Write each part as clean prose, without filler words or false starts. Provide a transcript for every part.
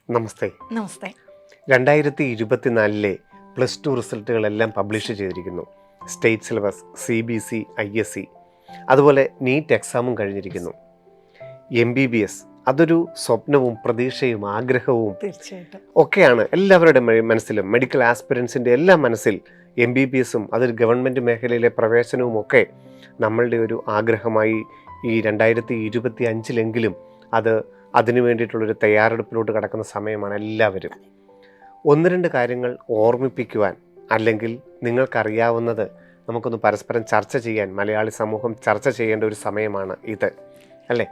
നമസ്തേ. നമസ്തേ. 2024 +2 റിസൾട്ടുകളെല്ലാം publish ചെയ്തിരിക്കുന്നു. State syllabus, CBC, ISC, അതുപോലെ NEET എക്സാമും കഴിഞ്ഞിരിക്കുന്നു. MBBS അതൊരു സ്വപ്നവും പ്രതീക്ഷയും ആഗ്രഹവും ഒക്കെയാണ് എല്ലാവരുടെ മനസ്സിലും. മെഡിക്കൽ ആസ്പിരൻസിൻ്റെ എല്ലാം മനസ്സിൽ MBBSഉം അതൊരു ഗവൺമെൻറ് മേഖലയിലെ പ്രവേശനവും ഒക്കെ നമ്മളുടെ ഒരു ആഗ്രഹമായി ഈ 2025 അതിനു വേണ്ടിയിട്ടുള്ളൊരു തയ്യാറെടുപ്പിലോട്ട് കടക്കുന്ന സമയമാണ് എല്ലാവരും. ഒന്ന് രണ്ട് കാര്യങ്ങൾ ഓർമ്മിപ്പിക്കുവാൻ, അല്ലെങ്കിൽ നിങ്ങൾക്കറിയാവുന്നത് നമുക്കൊന്ന് പരസ്പരം ചർച്ച ചെയ്യാൻ മലയാളി സമൂഹം ചർച്ച ചെയ്യേണ്ട ഒരു സമയമാണ് ഇത്, അല്ലേ?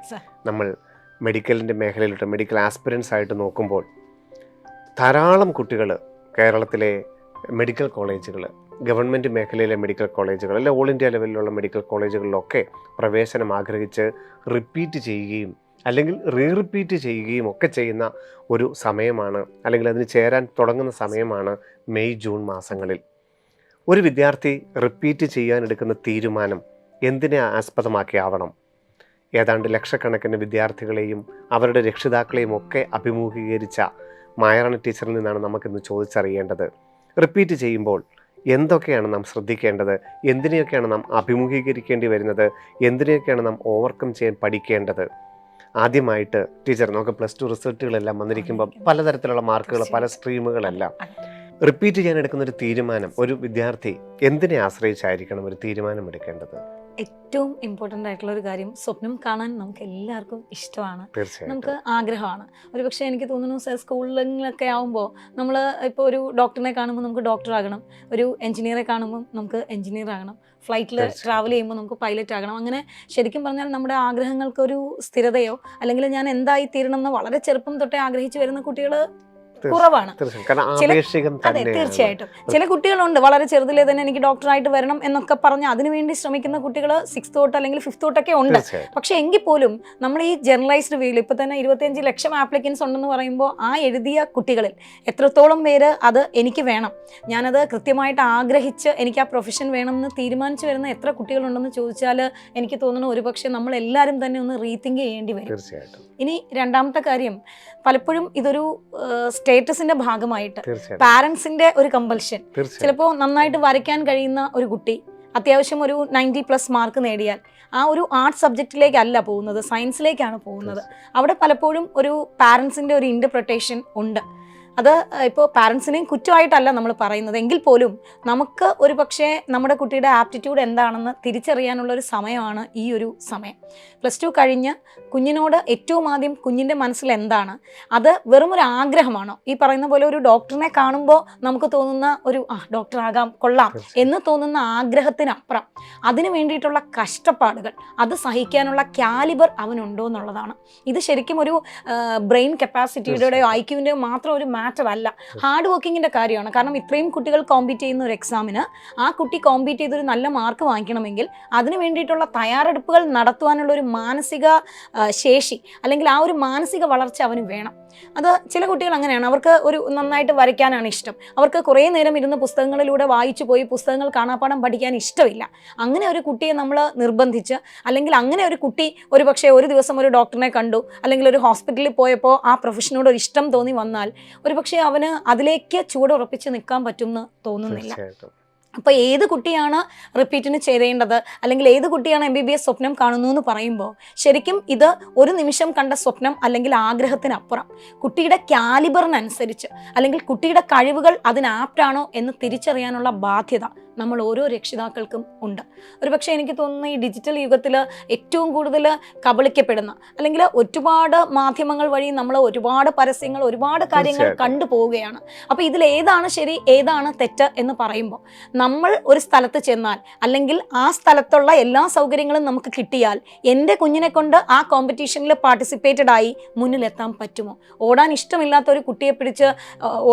നമ്മൾ മെഡിക്കലിൻ്റെ മേഖലയിലോട്ട് മെഡിക്കൽ ആസ്പിരൻസ് ആയിട്ട് നോക്കുമ്പോൾ ധാരാളം കുട്ടികൾ കേരളത്തിലെ മെഡിക്കൽ കോളേജുകൾ, ഗവൺമെൻറ് മേഖലയിലെ മെഡിക്കൽ കോളേജുകൾ, അല്ലെ ഓൾ ഇന്ത്യ ലെവലിലുള്ള മെഡിക്കൽ കോളേജുകളിലൊക്കെ പ്രവേശനം ആഗ്രഹിച്ച് റിപ്പീറ്റ് ചെയ്യുകയും അല്ലെങ്കിൽ റിപ്പീറ്റ് ചെയ്യുകയും ഒക്കെ ചെയ്യുന്ന ഒരു സമയമാണ്, അല്ലെങ്കിൽ അതിന് ചേരാൻ തുടങ്ങുന്ന സമയമാണ് മെയ് ജൂൺ മാസങ്ങളിൽ. ഒരു വിദ്യാർത്ഥി റിപ്പീറ്റ് ചെയ്യാനെടുക്കുന്ന തീരുമാനം എന്തിനെ ആസ്പദമാക്കിയാവണം? ഏതാണ്ട് ലക്ഷക്കണക്കിന് വിദ്യാർത്ഥികളെയും അവരുടെ രക്ഷിതാക്കളെയും ഒക്കെ അഭിമുഖീകരിച്ച മായറാണി ടീച്ചറിൽ നിന്നാണ് നമുക്കിന്ന് ചോദിച്ചറിയേണ്ടത്. റിപ്പീറ്റ് ചെയ്യുമ്പോൾ എന്തൊക്കെയാണ് നാം ശ്രദ്ധിക്കേണ്ടത്? എന്തിനെയൊക്കെയാണ് നാം അഭിമുഖീകരിക്കേണ്ടി വരുന്നത്? എന്തിനെയൊക്കെയാണ് നാം ഓവർകം ചെയ്യാൻ പഠിക്കേണ്ടത്? ആദ്യമായിട്ട് ടീച്ചർ, നമുക്ക് +2 റിസൾട്ടുകളെല്ലാം വന്നിരിക്കുമ്പോൾ പലതരത്തിലുള്ള മാർക്കുകൾ, പല സ്ട്രീമുകളെല്ലാം റിപ്പീറ്റ് ചെയ്യാൻ എടുക്കുന്ന ഒരു തീരുമാനം ഒരു വിദ്യാർത്ഥി എന്തിനെ ആശ്രയിച്ചായിരിക്കണം ഒരു തീരുമാനം എടുക്കേണ്ടത്? ഏറ്റവും ഇമ്പോർട്ടൻ്റ് ആയിട്ടുള്ള ഒരു കാര്യം, സ്വപ്നം കാണാൻ നമുക്ക് എല്ലാവർക്കും ഇഷ്ടമാണ്, നമുക്ക് ആഗ്രഹമാണ്. ഒരു പക്ഷേ എനിക്ക് തോന്നുന്നു സർ, സ്കൂളിലൊക്കെ ആകുമ്പോൾ നമ്മൾ ഇപ്പോൾ ഒരു ഡോക്ടറിനെ കാണുമ്പോൾ നമുക്ക് ഡോക്ടർ ആകണം, ഒരു എഞ്ചിനീയറെ കാണുമ്പോൾ നമുക്ക് എഞ്ചിനീയർ ആകണം, ഫ്ലൈറ്റിൽ ട്രാവൽ ചെയ്യുമ്പോൾ നമുക്ക് പൈലറ്റ് ആകണം. അങ്ങനെ ശരിക്കും പറഞ്ഞാൽ നമ്മുടെ ആഗ്രഹങ്ങൾക്കൊരു സ്ഥിരതയോ അല്ലെങ്കിൽ ഞാൻ എന്തായി തീരണം എന്ന് വളരെ ചെറുപ്പം തൊട്ടേ ആഗ്രഹിച്ചു വരുന്ന കുട്ടികൾ കുറവാണ്. അതെ, തീർച്ചയായിട്ടും. ചില കുട്ടികളുണ്ട് വളരെ ചെറുതിലെ തന്നെ എനിക്ക് ഡോക്ടറായിട്ട് വരണം എന്നൊക്കെ പറഞ്ഞ് അതിനുവേണ്ടി ശ്രമിക്കുന്ന കുട്ടികൾ 6th തൊട്ട് അല്ലെങ്കിൽ 5th തൊട്ടൊക്കെ ഉണ്ട്. പക്ഷെ എങ്കിൽ പോലും നമ്മൾ ഈ ജനറലൈസ്ഡ് വേയിൽ ഇപ്പൊ തന്നെ 25 ലക്ഷം ആപ്ലിക്കൻസ് ഉണ്ടെന്ന് പറയുമ്പോൾ ആ എഴുതിയ കുട്ടികളിൽ എത്രത്തോളം പേര് അത് എനിക്ക് വേണം, ഞാനത് കൃത്യമായിട്ട് ആഗ്രഹിച്ച് എനിക്ക് ആ പ്രൊഫഷൻ വേണം എന്ന് തീരുമാനിച്ചു വരുന്ന എത്ര കുട്ടികളുണ്ടെന്ന് ചോദിച്ചാൽ എനിക്ക് തോന്നുന്നു ഒരുപക്ഷെ നമ്മൾ എല്ലാവരും തന്നെ ഒന്ന് റീതിങ്ക് ചെയ്യേണ്ടി വരും. ഇനി രണ്ടാമത്തെ കാര്യം, പലപ്പോഴും ഇതൊരു സ്റ്റേറ്റസിന്റെ ഭാഗമായിട്ട് പാരൻസിന്റെ ഒരു കമ്പൽഷൻ. ചിലപ്പോൾ നന്നായിട്ട് വരയ്ക്കാൻ കഴിയുന്ന ഒരു കുട്ടി അത്യാവശ്യം ഒരു 90+ മാർക്ക് നേടിയാൽ ആ ഒരു ആർട്സ് സബ്ജക്റ്റിലേക്കല്ല പോകുന്നത്, സയൻസിലേക്കാണ് പോകുന്നത്. അവിടെ പലപ്പോഴും ഒരു പാരൻസിന്റെ ഒരു ഇന്റർപ്രിട്ടേഷൻ ഉണ്ട്. അത് ഇപ്പോൾ പാരൻസിനെയും കുറ്റമായിട്ടല്ല നമ്മൾ പറയുന്നത്, എങ്കിൽ പോലും നമുക്ക് ഒരു പക്ഷേ നമ്മുടെ കുട്ടിയുടെ ആപ്റ്റിറ്റ്യൂഡ് എന്താണെന്ന് തിരിച്ചറിയാനുള്ള ഒരു സമയമാണ് ഈ ഒരു സമയം. +2 കഴിഞ്ഞ് കുഞ്ഞിനോട് ഏറ്റവും ആദ്യം കുഞ്ഞിൻ്റെ മനസ്സിൽ എന്താണ്, അത് വെറും ഒരു ആഗ്രഹമാണോ? ഈ പറയുന്ന പോലെ ഒരു ഡോക്ടറിനെ കാണുമ്പോൾ നമുക്ക് തോന്നുന്ന ഒരു ഡോക്ടറാകാം കൊള്ളാം എന്ന് തോന്നുന്ന ആഗ്രഹത്തിനപ്പുറം അതിന് വേണ്ടിയിട്ടുള്ള കഷ്ടപ്പാടുകൾ, അത് സഹിക്കാനുള്ള കാലിബർ അവനുണ്ടോ എന്നുള്ളതാണ്. ഇത് ശരിക്കും ഒരു ബ്രെയിൻ കപ്പാസിറ്റിയുടെയോ IQവിൻ്റെയോ മാത്രം ഒരു മാറ്റർ അല്ല, ഹാർഡ് വർക്കിങ്ങിൻ്റെ കാര്യമാണ്. കാരണം ഇത്രയും കുട്ടികൾ കോമ്പീറ്റ് ചെയ്യുന്ന ഒരു എക്സാമിന് ആ കുട്ടി കോമ്പീറ്റ് ചെയ്തൊരു നല്ല മാർക്ക് വാങ്ങിക്കണമെങ്കിൽ അതിന് വേണ്ടിയിട്ടുള്ള തയ്യാറെടുപ്പുകൾ നടത്തുവാനുള്ള ഒരു മാനസിക ശേഷി അല്ലെങ്കിൽ ആ ഒരു മാനസിക വളർച്ച അവന് വേണം. അത് ചില കുട്ടികൾ അങ്ങനെയാണ്, അവർക്ക് ഒരു നന്നായിട്ട് വരയ്ക്കാനാണ് ഇഷ്ടം, അവർക്ക് കുറേ നേരം ഇരുന്ന് പുസ്തകങ്ങളിലൂടെ വായിച്ചു പോയി പുസ്തകങ്ങൾ കാണാപ്പാഠം പഠിക്കാൻ ഇഷ്ടമില്ല. അങ്ങനെ ഒരു കുട്ടിയെ നമ്മൾ നിർബന്ധിച്ച്, അല്ലെങ്കിൽ അങ്ങനെ ഒരു കുട്ടി ഒരു പക്ഷേ ഒരു ദിവസം ഒരു ഡോക്ടറിനെ കണ്ടു അല്ലെങ്കിൽ ഒരു ഹോസ്പിറ്റലിൽ പോയപ്പോൾ ആ പ്രൊഫഷനോട് ഒരു ഇഷ്ടം തോന്നി വന്നാൽ ഒരു പക്ഷേ അവന് അതിലേക്ക് ചുവടുറപ്പിച്ച് നിൽക്കാൻ പറ്റുമെന്ന് തോന്നുന്നില്ല. അപ്പോൾ ഏത് കുട്ടിയാണ് റിപ്പീറ്റിന് ചെയ്യേണ്ടത്, അല്ലെങ്കിൽ ഏത് കുട്ടിയാണ് MBBS സ്വപ്നം കാണുന്നു എന്ന് പറയുമ്പോൾ ശരിക്കും ഇത് ഒരു നിമിഷം കണ്ട സ്വപ്നം അല്ലെങ്കിൽ ആഗ്രഹത്തിനപ്പുറം കുട്ടിയുടെ കാലിബറിനനുസരിച്ച് അല്ലെങ്കിൽ കുട്ടിയുടെ കഴിവുകൾ അതിന് ആപ്റ്റാണോ എന്ന് തിരിച്ചറിയാനുള്ള ബാധ്യത നമ്മൾ ഓരോ രക്ഷിതാക്കൾക്കും ഉണ്ട്. ഒരുപക്ഷെ എനിക്ക് തോന്നുന്നു ഈ ഡിജിറ്റൽ യുഗത്തിൽ ഏറ്റവും കൂടുതൽ കബളിക്കപ്പെടുന്ന, അല്ലെങ്കിൽ ഒരുപാട് മാധ്യമങ്ങൾ വഴി നമ്മൾ ഒരുപാട് പരസ്യങ്ങൾ, ഒരുപാട് കാര്യങ്ങൾ കണ്ടു പോവുകയാണ്. അപ്പോൾ ഇതിൽ ഏതാണ് ശരി ഏതാണ് തെറ്റ് എന്ന് പറയുമ്പോൾ നമ്മൾ ഒരു സ്ഥലത്ത് ചെന്നാൽ അല്ലെങ്കിൽ ആ സ്ഥലത്തുള്ള എല്ലാ സൗകര്യങ്ങളും നമുക്ക് കിട്ടിയാൽ എൻ്റെ കുഞ്ഞിനെ കൊണ്ട് ആ കോമ്പറ്റീഷനിൽ പാർട്ടിസിപ്പേറ്റഡ് ആയി മുന്നിലെത്താൻ പറ്റുമോ? ഓടാൻ ഇഷ്ടമില്ലാത്ത ഒരു കുട്ടിയെ പിടിച്ച്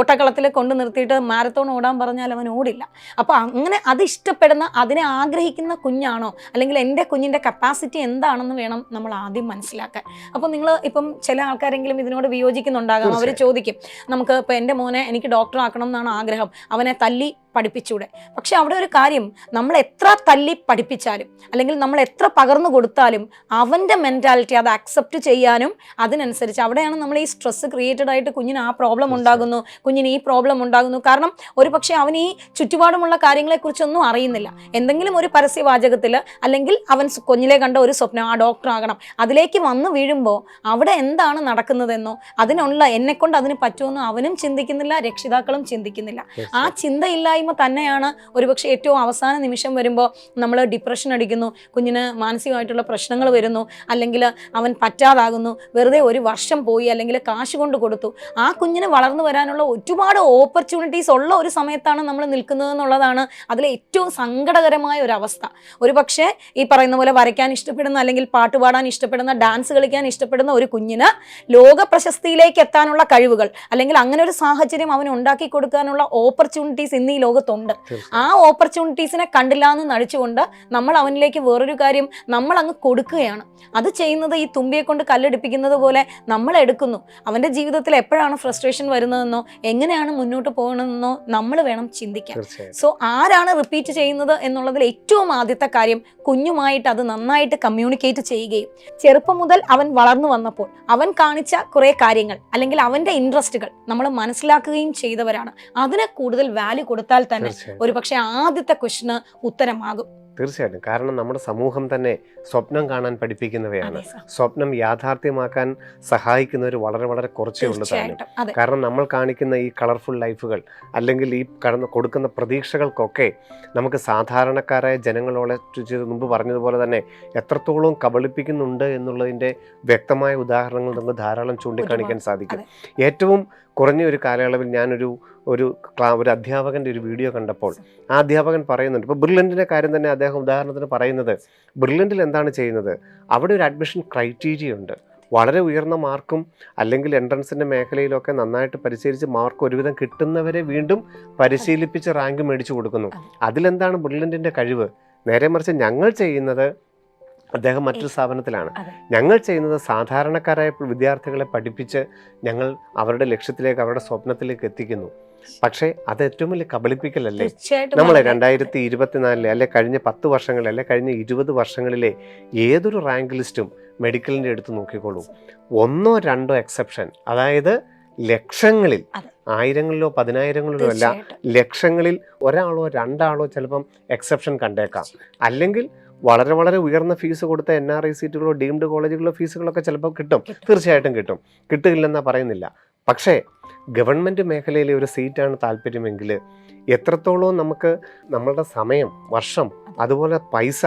ഓട്ടക്കളത്തിൽ കൊണ്ട് നിർത്തിയിട്ട് മാരത്തോൺ ഓടാൻ പറഞ്ഞാൽ അവൻ ഓടില്ല. അപ്പോൾ അങ്ങനെ അത് ഇഷ്ടപ്പെടുന്ന, അതിനെ ആഗ്രഹിക്കുന്ന കുഞ്ഞാണോ, അല്ലെങ്കിൽ എൻ്റെ കുഞ്ഞിൻ്റെ കപ്പാസിറ്റി എന്താണെന്ന് വേണം നമ്മൾ ആദ്യം മനസ്സിലാക്കാൻ. അപ്പോൾ നിങ്ങൾ ഇപ്പം ചില ആൾക്കാരെങ്കിലും ഇതിനോട് വിയോജിക്കുന്നുണ്ടാകാം. അവർ ചോദിക്കും, നമുക്ക് ഇപ്പോൾ എൻ്റെ മോനെ എനിക്ക് ഡോക്ടർ ആക്കണം എന്നാണ് ആഗ്രഹം, അവനെ തല്ലി പഠിപ്പിച്ചൂടെ? പക്ഷെ അവിടെ ഒരു കാര്യം, നമ്മൾ എത്ര തല്ലി പഠിപ്പിച്ചാലും അല്ലെങ്കിൽ നമ്മൾ എത്ര പകർന്നു കൊടുത്താലും അവൻ്റെ മെൻറ്റാലിറ്റി അത് അക്സെപ്റ്റ് ചെയ്യാനും അതിനനുസരിച്ച് അവിടെയാണ് നമ്മൾ ഈ സ്ട്രെസ് ക്രിയേറ്റഡ് ആയിട്ട് കുഞ്ഞിന് ആ പ്രോബ്ലം ഉണ്ടാകുന്നു, കുഞ്ഞിന് ഈ പ്രോബ്ലം ഉണ്ടാകുന്നു. കാരണം ഒരു പക്ഷേ അവൻ ഈ ചുറ്റുപാടുമുള്ള കാര്യങ്ങളെക്കുറിച്ചൊന്നും അറിയുന്നില്ല. എന്തെങ്കിലും ഒരു പരസ്യവാചകത്തിൽ അല്ലെങ്കിൽ അവൻ കുഞ്ഞിലെ കണ്ട ഒരു സ്വപ്നം, ആ ഡോക്ടർ ആകണം, അതിലേക്ക് വന്നു വീഴുമ്പോൾ അവിടെ എന്താണ് നടക്കുന്നതെന്നോ അതിനുള്ള എന്നെക്കൊണ്ട് അതിന് പറ്റുമെന്നോ അവനും ചിന്തിക്കുന്നില്ല, രക്ഷിതാക്കളും ചിന്തിക്കുന്നില്ല. ആ ചിന്തയില്ലായ്മ തന്നെയാണ് ഒരുപക്ഷെ ഏറ്റവും അവസാന നിമിഷം വരുമ്പോൾ നമ്മൾ ഡിപ്രഷൻ അടിക്കുന്നു, കുഞ്ഞിന് മാനസികമായിട്ടുള്ള പ്രശ്നങ്ങൾ വരുന്നു, അല്ലെങ്കിൽ അവൻ പറ്റാതാകുന്നു, വെറുതെ ഒരു വർഷം പോയി, അല്ലെങ്കിൽ കാശ് കൊണ്ട് കൊടുത്തു. ആ കുഞ്ഞിന് വളർന്നു വരാനുള്ള ഒരുപാട് ഓപ്പർച്യൂണിറ്റീസ് ഉള്ള ഒരു സമയത്താണ് നമ്മൾ നിൽക്കുന്നത് എന്നുള്ളതാണ് അതിലെ ഏറ്റവും സങ്കടകരമായ ഒരു അവസ്ഥ. ഒരു പക്ഷേ ഈ പറയുന്ന പോലെ വരയ്ക്കാൻ ഇഷ്ടപ്പെടുന്ന അല്ലെങ്കിൽ പാട്ട് പാടാൻ ഇഷ്ടപ്പെടുന്ന, ഡാൻസ് കളിക്കാൻ ഇഷ്ടപ്പെടുന്ന ഒരു കുഞ്ഞിന് ലോക പ്രശസ്തിയിലേക്ക് എത്താനുള്ള കഴിവുകൾ അല്ലെങ്കിൽ അങ്ങനെ ഒരു സാഹചര്യം അവന് ഉണ്ടാക്കി കൊടുക്കാനുള്ള ഓപ്പർച്യൂണിറ്റീസ് ഇന്ന് ഈ ലോകത്തുണ്ട്. ആ ഓപ്പർച്യൂണിറ്റീസിനെ കണ്ടില്ല എന്ന് നടിച്ചുകൊണ്ട് നമ്മൾ അവനിലേക്ക് വേറൊരു കാര്യം നമ്മൾ അങ്ങ് കൊടുക്കുകയാണ്. അത് ചെയ്യുന്നത് ഈ തുമ്പിയെ കൊണ്ട് കല്ലെടുപ്പിക്കുന്നത് പോലെ നമ്മൾ എടുക്കുന്നു. അവൻ്റെ ജീവിതത്തിൽ എപ്പോഴാണ് ഫ്രസ്ട്രേഷൻ വരുന്നതെന്നോ എങ്ങനെയാണ് മുന്നോട്ട് പോകണമെന്നോ നമ്മൾ വേണം ചിന്തിക്കാൻ. സോ ആരാണ് റിപ്പീറ്റ് ചെയ്യുന്നത് എന്നുള്ളതിൽ ഏറ്റവും ആദ്യത്തെ കാര്യം കുഞ്ഞുമായിട്ട് അത് നന്നായിട്ട് കമ്മ്യൂണിക്കേറ്റ് ചെയ്യുകയും ചെറുപ്പം മുതൽ അവൻ വളർന്നു വന്നപ്പോൾ അവൻ കാണിച്ച കുറേ കാര്യങ്ങൾ അല്ലെങ്കിൽ അവൻ്റെ ഇൻട്രസ്റ്റുകൾ നമ്മൾ മനസ്സിലാക്കുകയും ചെയ്തവരാണ്. അതിന് കൂടുതൽ വാല്യൂ കൊടുത്താൽ തന്നെ ഒരു പക്ഷേ ആദ്യത്തെ ക്വസ്റ്റിന് ഉത്തരമാകും. തീർച്ചയായിട്ടും. കാരണം നമ്മുടെ സമൂഹം തന്നെ സ്വപ്നം കാണാൻ പഠിപ്പിക്കുന്നവയാണ്. സ്വപ്നം യാഥാർത്ഥ്യമാക്കാൻ സഹായിക്കുന്നവർ വളരെ വളരെ കുറച്ചേ ഉള്ളൂ താനും. കാരണം നമ്മൾ കാണിക്കുന്ന ഈ കളർഫുൾ ലൈഫുകൾ അല്ലെങ്കിൽ ഈ കൊടുക്കുന്ന പ്രതീക്ഷകൾക്കൊക്കെ നമുക്ക് സാധാരണക്കാരായ ജനങ്ങളോട് മുമ്പ് പറഞ്ഞതുപോലെ തന്നെ എത്രത്തോളം കബളിപ്പിക്കുന്നുണ്ട് എന്നുള്ളതിൻ്റെ വ്യക്തമായ ഉദാഹരണങ്ങൾ നമുക്ക് ധാരാളം ചൂണ്ടിക്കാണിക്കാൻ സാധിക്കും. ഏറ്റവും കുറഞ്ഞ ഒരു കാലയളവിൽ ഞാനൊരു അധ്യാപകൻ്റെ ഒരു വീഡിയോ കണ്ടപ്പോൾ ആ അധ്യാപകൻ പറയുന്നുണ്ട്, ഇപ്പോൾ ബ്രില്യൻറ്റിൻ്റെ കാര്യം തന്നെ അദ്ദേഹം ഉദാഹരണത്തിന് പറയുന്നത്, ബ്രില്യൻറ്റിൽ എന്താണ് ചെയ്യുന്നത്, അവിടെ ഒരു അഡ്മിഷൻ ക്രൈറ്റീരിയ ഉണ്ട്. വളരെ ഉയർന്ന മാർക്കും അല്ലെങ്കിൽ എൻട്രൻസിൻ്റെ മേഖലയിലൊക്കെ നന്നായിട്ട് പരിശീലിച്ച് മാർക്ക് ഒരുവിധം കിട്ടുന്നവരെ വീണ്ടും പരിശീലിപ്പിച്ച് റാങ്ക് മേടിച്ചു കൊടുക്കുന്നു. അതിലെന്താണ് ബ്രില്യൻറ്റിൻ്റെ കഴിവ്? നേരെ മറിച്ച് ഞങ്ങൾ ചെയ്യുന്നത്, അദ്ദേഹം മറ്റൊരു സ്ഥാപനത്തിലാണ്, ഞങ്ങൾ ചെയ്യുന്നത് സാധാരണക്കാരായ വിദ്യാർത്ഥികളെ പഠിപ്പിച്ച് ഞങ്ങൾ അവരുടെ ലക്ഷ്യത്തിലേക്ക് അവരുടെ സ്വപ്നത്തിലേക്ക് എത്തിക്കുന്നു. പക്ഷേ അത് ഏറ്റവും വലിയ കബളിപ്പിക്കലല്ലേ? നമ്മൾ 2024 അല്ലെ കഴിഞ്ഞ 10 വർഷങ്ങളിലെ അല്ലെ കഴിഞ്ഞ 20 വർഷങ്ങളിലെ ഏതൊരു റാങ്ക് ലിസ്റ്റും മെഡിക്കലിൻ്റെ എടുത്ത് നോക്കിക്കോളൂ, 1 or 2 എക്സെപ്ഷൻ, അതായത് ലക്ഷങ്ങളിൽ, ആയിരങ്ങളിലോ 10,000ങ്ങളിലോ അല്ല, ലക്ഷങ്ങളിൽ 1 ആളോ 2 ആളോ ചിലപ്പം എക്സെപ്ഷൻ കണ്ടേക്കാം. അല്ലെങ്കിൽ വളരെ വളരെ ഉയർന്ന ഫീസ് കൊടുത്ത NRI സീറ്റുകളോ ഡീംഡ് കോളേജുകളോ ഫീസുകളൊക്കെ ചിലപ്പോൾ കിട്ടും, തീർച്ചയായിട്ടും കിട്ടും, കിട്ടുകയില്ലെന്നാ പറയുന്നില്ല. പക്ഷേ ഗവൺമെൻറ് മേഖലയിലെ ഒരു സീറ്റാണ് താല്പര്യമെങ്കിൽ എത്രത്തോളം നമുക്ക് നമ്മളുടെ സമയം, വർഷം, അതുപോലെ പൈസ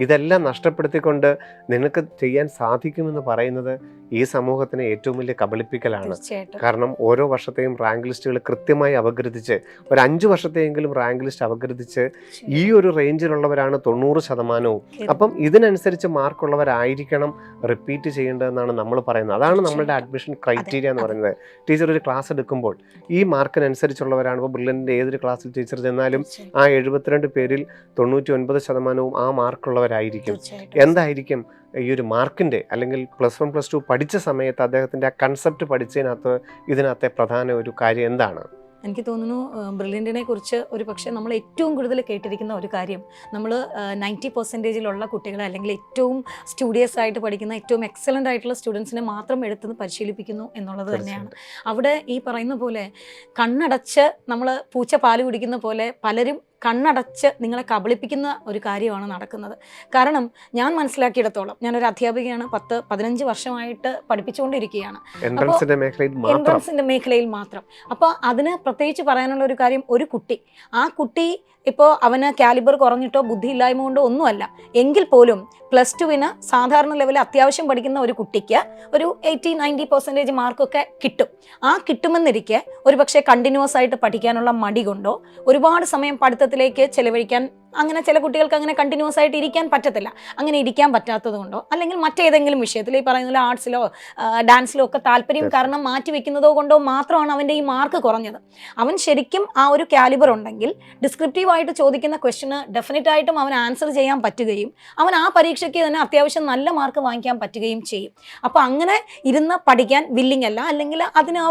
ഇതെല്ലാം നഷ്ടപ്പെടുത്തിക്കൊണ്ട് നിനക്ക് ചെയ്യാൻ സാധിക്കുമെന്ന് പറയുന്നത് ഈ സമൂഹത്തിന് ഏറ്റവും വലിയ കബളിപ്പിക്കലാണ്. കാരണം ഓരോ വർഷത്തെയും റാങ്ക് ലിസ്റ്റുകൾ കൃത്യമായി അപഗ്രഥിച്ച് ഒരു 5 വർഷത്തെയെങ്കിലും റാങ്ക് ലിസ്റ്റ് അപഗ്രഥിച്ച് ഈ ഒരു റേഞ്ചിലുള്ളവരാണ് 90%. അപ്പം ഇതിനനുസരിച്ച് മാർക്കുള്ളവരായിരിക്കണം റിപ്പീറ്റ് ചെയ്യേണ്ടതെന്നാണ് നമ്മൾ പറയുന്നത്. അതാണ് നമ്മളുടെ അഡ്മിഷൻ ക്രൈറ്റീരിയ എന്ന് പറയുന്നത്. ടീച്ചർ ഒരു ക്ലാസ് എടുക്കുമ്പോൾ ഈ മാർക്കിനനുസരിച്ചുള്ളവരാണ്. ഇപ്പോൾ ബ്രില്യൻറ്റിൻ്റെ ഏതൊരു ക്ലാസ്സിൽ ടീച്ചർ ചെന്നാലും ആ 72 പേരിൽ 99% ആ മാർക്കുള്ളവരായിരിക്കും. എന്തായിരിക്കും ഈ ഒരു മാർക്കിൻ്റെ അല്ലെങ്കിൽ +1 +2 പഠിച്ച സമയത്ത് അദ്ദേഹത്തിൻ്റെ ആ കൺസെപ്റ്റ് പഠിച്ചതിനകത്ത് ഇതിനകത്തെ പ്രധാന ഒരു കാര്യം എന്താണ്? എനിക്ക് തോന്നുന്നു ബ്രില്യൻറ്റിനെ കുറിച്ച് ഒരു പക്ഷേ നമ്മൾ ഏറ്റവും കൂടുതൽ കേട്ടിരിക്കുന്ന ഒരു കാര്യം, നമ്മൾ 90% കുട്ടികളെ അല്ലെങ്കിൽ ഏറ്റവും സ്റ്റുഡിയസ് ആയിട്ട് പഠിക്കുന്ന ഏറ്റവും എക്സലൻ്റ് ആയിട്ടുള്ള സ്റ്റുഡൻസിനെ മാത്രം എടുത്ത് പരിശീലിപ്പിക്കുന്നു എന്നുള്ളത് തന്നെയാണ്. അവിടെ ഈ പറയുന്ന പോലെ കണ്ണടച്ച് നമ്മൾ പൂച്ച പാല് കുടിക്കുന്ന പോലെ പലരും കണ്ണടച്ച് നിങ്ങളെ കബളിപ്പിക്കുന്ന ഒരു കാര്യമാണ് നടക്കുന്നത്. കാരണം ഞാൻ മനസ്സിലാക്കിയിടത്തോളം, ഞാനൊരു അധ്യാപികയാണ്, 10-15 വർഷമായിട്ട് പഠിപ്പിച്ചുകൊണ്ടിരിക്കുകയാണ് എൻട്രൻസിൻ്റെ മേഖലയിൽ മാത്രം. അപ്പോൾ അതിന് പ്രത്യേകിച്ച് പറയാനുള്ള ഒരു കാര്യം, ഒരു കുട്ടി, ആ കുട്ടി ഇപ്പോൾ അവന് കാലിബർ കുറഞ്ഞിട്ടോ ബുദ്ധിയില്ലായ്മ കൊണ്ടോ ഒന്നുമല്ല എങ്കിൽ പോലും +2 സാധാരണ ലെവലിൽ അത്യാവശ്യം പഠിക്കുന്ന ഒരു കുട്ടിക്ക് ഒരു 80-90% മാർക്കൊക്കെ കിട്ടും. ആ കിട്ടുമെന്നിരിക്കെ ഒരു പക്ഷേ കണ്ടിന്യൂസ് ആയിട്ട് പഠിക്കാനുള്ള മടി കൊണ്ടോ ഒരുപാട് സമയം പഠിത്തത്തിലേക്ക് ചെലവഴിക്കാൻ അങ്ങനെ ചില കുട്ടികൾക്ക് അങ്ങനെ കണ്ടിന്യൂസ് ആയിട്ട് ഇരിക്കാൻ പറ്റത്തില്ല. അങ്ങനെ ഇരിക്കാൻ പറ്റാത്തത് കൊണ്ടോ അല്ലെങ്കിൽ മറ്റേതെങ്കിലും വിഷയത്തിൽ ഈ പറയുന്ന പോലെ ആർട്സിലോ ഡാൻസിലോ ഒക്കെ താല്പര്യം കാരണം മാറ്റി വെക്കുന്നതോ കൊണ്ടോ മാത്രമാണ് അവൻ്റെ ഈ മാർക്ക് കുറഞ്ഞത്. അവൻ ശരിക്കും ആ ഒരു കാലിബർ ഉണ്ടെങ്കിൽ ഡിസ്ക്രിപ്റ്റീവായിട്ട് ചോദിക്കുന്ന ക്വസ്റ്റിന് ഡെഫിനറ്റ് ആയിട്ടും അവൻ ആൻസർ ചെയ്യാൻ പറ്റുകയും അവൻ ആ പരീക്ഷയ്ക്ക് തന്നെ അത്യാവശ്യം നല്ല മാർക്ക് വാങ്ങിക്കാൻ പറ്റുകയും ചെയ്യും. അപ്പോൾ അങ്ങനെ ഇരുന്ന് പഠിക്കാൻ വില്ലിങ് അല്ല, അല്ലെങ്കിൽ അതിന് ആ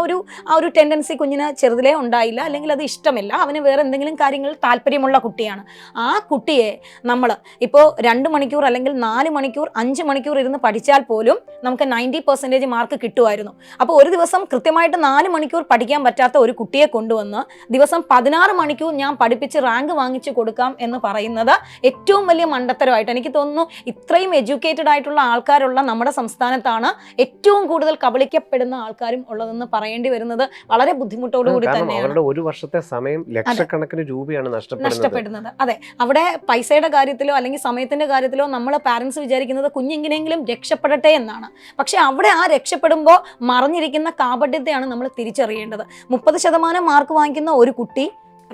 ഒരു ടെൻഡൻസി കുഞ്ഞിന് ചെറുതിലേ ഉണ്ടായില്ല, അല്ലെങ്കിൽ അത് ഇഷ്ടമില്ല, അവന് വേറെ എന്തെങ്കിലും കാര്യങ്ങളിൽ താല്പര്യമുള്ള കുട്ടിയാണ്. ആ കുട്ടിയെ നമ്മൾ ഇപ്പോൾ 2 മണിക്കൂർ അല്ലെങ്കിൽ 4 മണിക്കൂർ 5 മണിക്കൂർ ഇരുന്ന് പഠിച്ചാൽ പോലും നമുക്ക് 90% മാർക്ക് കിട്ടുമായിരുന്നു. അപ്പോൾ ഒരു ദിവസം കൃത്യമായിട്ട് 4 മണിക്കൂർ പഠിക്കാൻ പറ്റാത്ത ഒരു കുട്ടിയെ കൊണ്ടുവന്ന് ദിവസം 16 മണിക്കൂർ ഞാൻ പഠിപ്പിച്ച് റാങ്ക് വാങ്ങിച്ചു കൊടുക്കാം എന്ന് പറയുന്നത് ഏറ്റവും വലിയ മണ്ടത്തരമായിട്ട് എനിക്ക് തോന്നുന്നു. ഇത്രയും എഡ്യൂക്കേറ്റഡ് ആയിട്ടുള്ള ആൾക്കാരുള്ള നമ്മുടെ സംസ്ഥാനത്താണ് ഏറ്റവും കൂടുതൽ കബളിക്കപ്പെടുന്ന ആൾക്കാരും ഉള്ളതെന്ന് പറയേണ്ടി വരുന്നത് വളരെ ബുദ്ധിമുട്ടോടുകൂടി തന്നെയാണ്. ഒരു വർഷത്തെ സമയം ലക്ഷക്കണക്കിന് രൂപയാണ് നഷ്ടപ്പെടുന്നത്. അതെ, അവിടെ പൈസയുടെ കാര്യത്തിലോ അല്ലെങ്കിൽ സമയത്തിന്റെ കാര്യത്തിലോ നമ്മൾ പാരന്റ്സ് വിചാരിക്കുന്നത് കുഞ്ഞെങ്ങനെയെങ്കിലും രക്ഷപ്പെടട്ടെ എന്നാണ്. പക്ഷെ അവിടെ ആ രക്ഷപ്പെടുമ്പോൾ മറഞ്ഞിരിക്കുന്ന കാപട്യത്തെയാണ് നമ്മൾ തിരിച്ചറിയേണ്ടത്. 30% മാർക്ക് വാങ്ങിക്കുന്ന ഒരു കുട്ടി